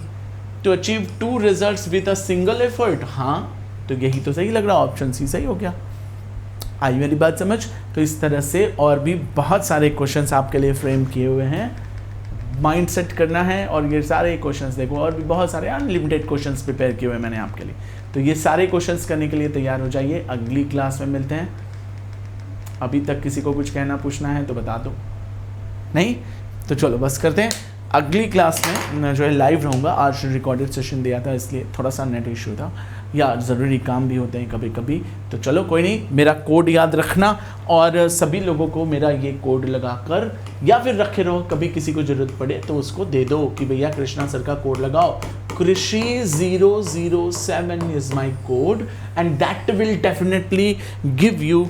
To achieve 2 results with a single effort, हाँ। तो यही तो सही लग रहा, ऑप्शन सी सही हो गया। आई मेरी बात समझ। तो इस तरह से और भी बहुत सारे क्वेश्चंस आपके लिए फ्रेम किए हुए हैं। माइंड सेट करना है और ये सारे क्वेश्चंस देखो, और भी बहुत सारे अनलिमिटेड क्वेश्चंस प्रिपेयर किए हुए हैं मैंने आपके लिए। तो ये सारे क्वेश्चंस करने के लिए तैयार हो जाइए। अगली क्लास में मिलते हैं। अभी तक किसी को कुछ कहना पूछना है तो बता दो, नहीं तो चलो बस करते हैं। अगली क्लास में मैं जो है लाइव रहूँगा। आज रिकॉर्डेड सेशन दिया था इसलिए थोड़ा सा नेट इशू था, या ज़रूरी काम भी होते हैं कभी कभी। तो चलो कोई नहीं, मेरा कोड याद रखना और सभी लोगों को मेरा ये कोड लगाकर या फिर रखे रहो, कभी किसी को ज़रूरत पड़े तो उसको दे दो कि भैया कृष्णा सर का कोड लगाओ। कृषि 007 is my code and that will definitely give you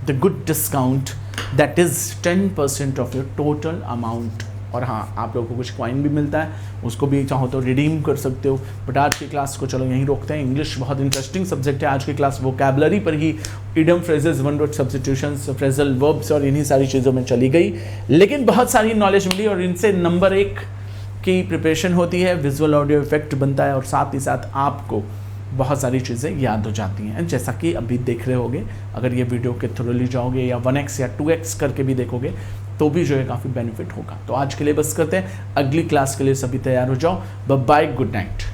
the good discount, that is 10% of your total amount और हाँ, आप लोगों को कुछ कॉइन भी मिलता है, उसको भी चाहो तो रिडीम कर सकते हो। बट आज की क्लास को चलो यहीं रोकते हैं। इंग्लिश बहुत इंटरेस्टिंग सब्जेक्ट है। आज की क्लास वोकैबुलरी पर ही, idiom, phrases, one word substitutions, phrasal verbs और इन्हीं सारी चीज़ों में चली गई, लेकिन बहुत सारी नॉलेज मिली और इनसे नंबर 1 की प्रिपरेशन होती है, विजुअल ऑडियो इफेक्ट बनता है और साथ ही साथ आपको बहुत सारी चीज़ें याद हो जाती हैं, जैसा कि अभी देख रहे होगे। अगर ये वीडियो के थ्रू जाओगे या 1x या 2x करके भी देखोगे तो भी जो है काफ़ी बेनिफिट होगा। तो आज के लिए बस करते हैं, अगली क्लास के लिए सभी तैयार हो जाओ। Bye bye, good night.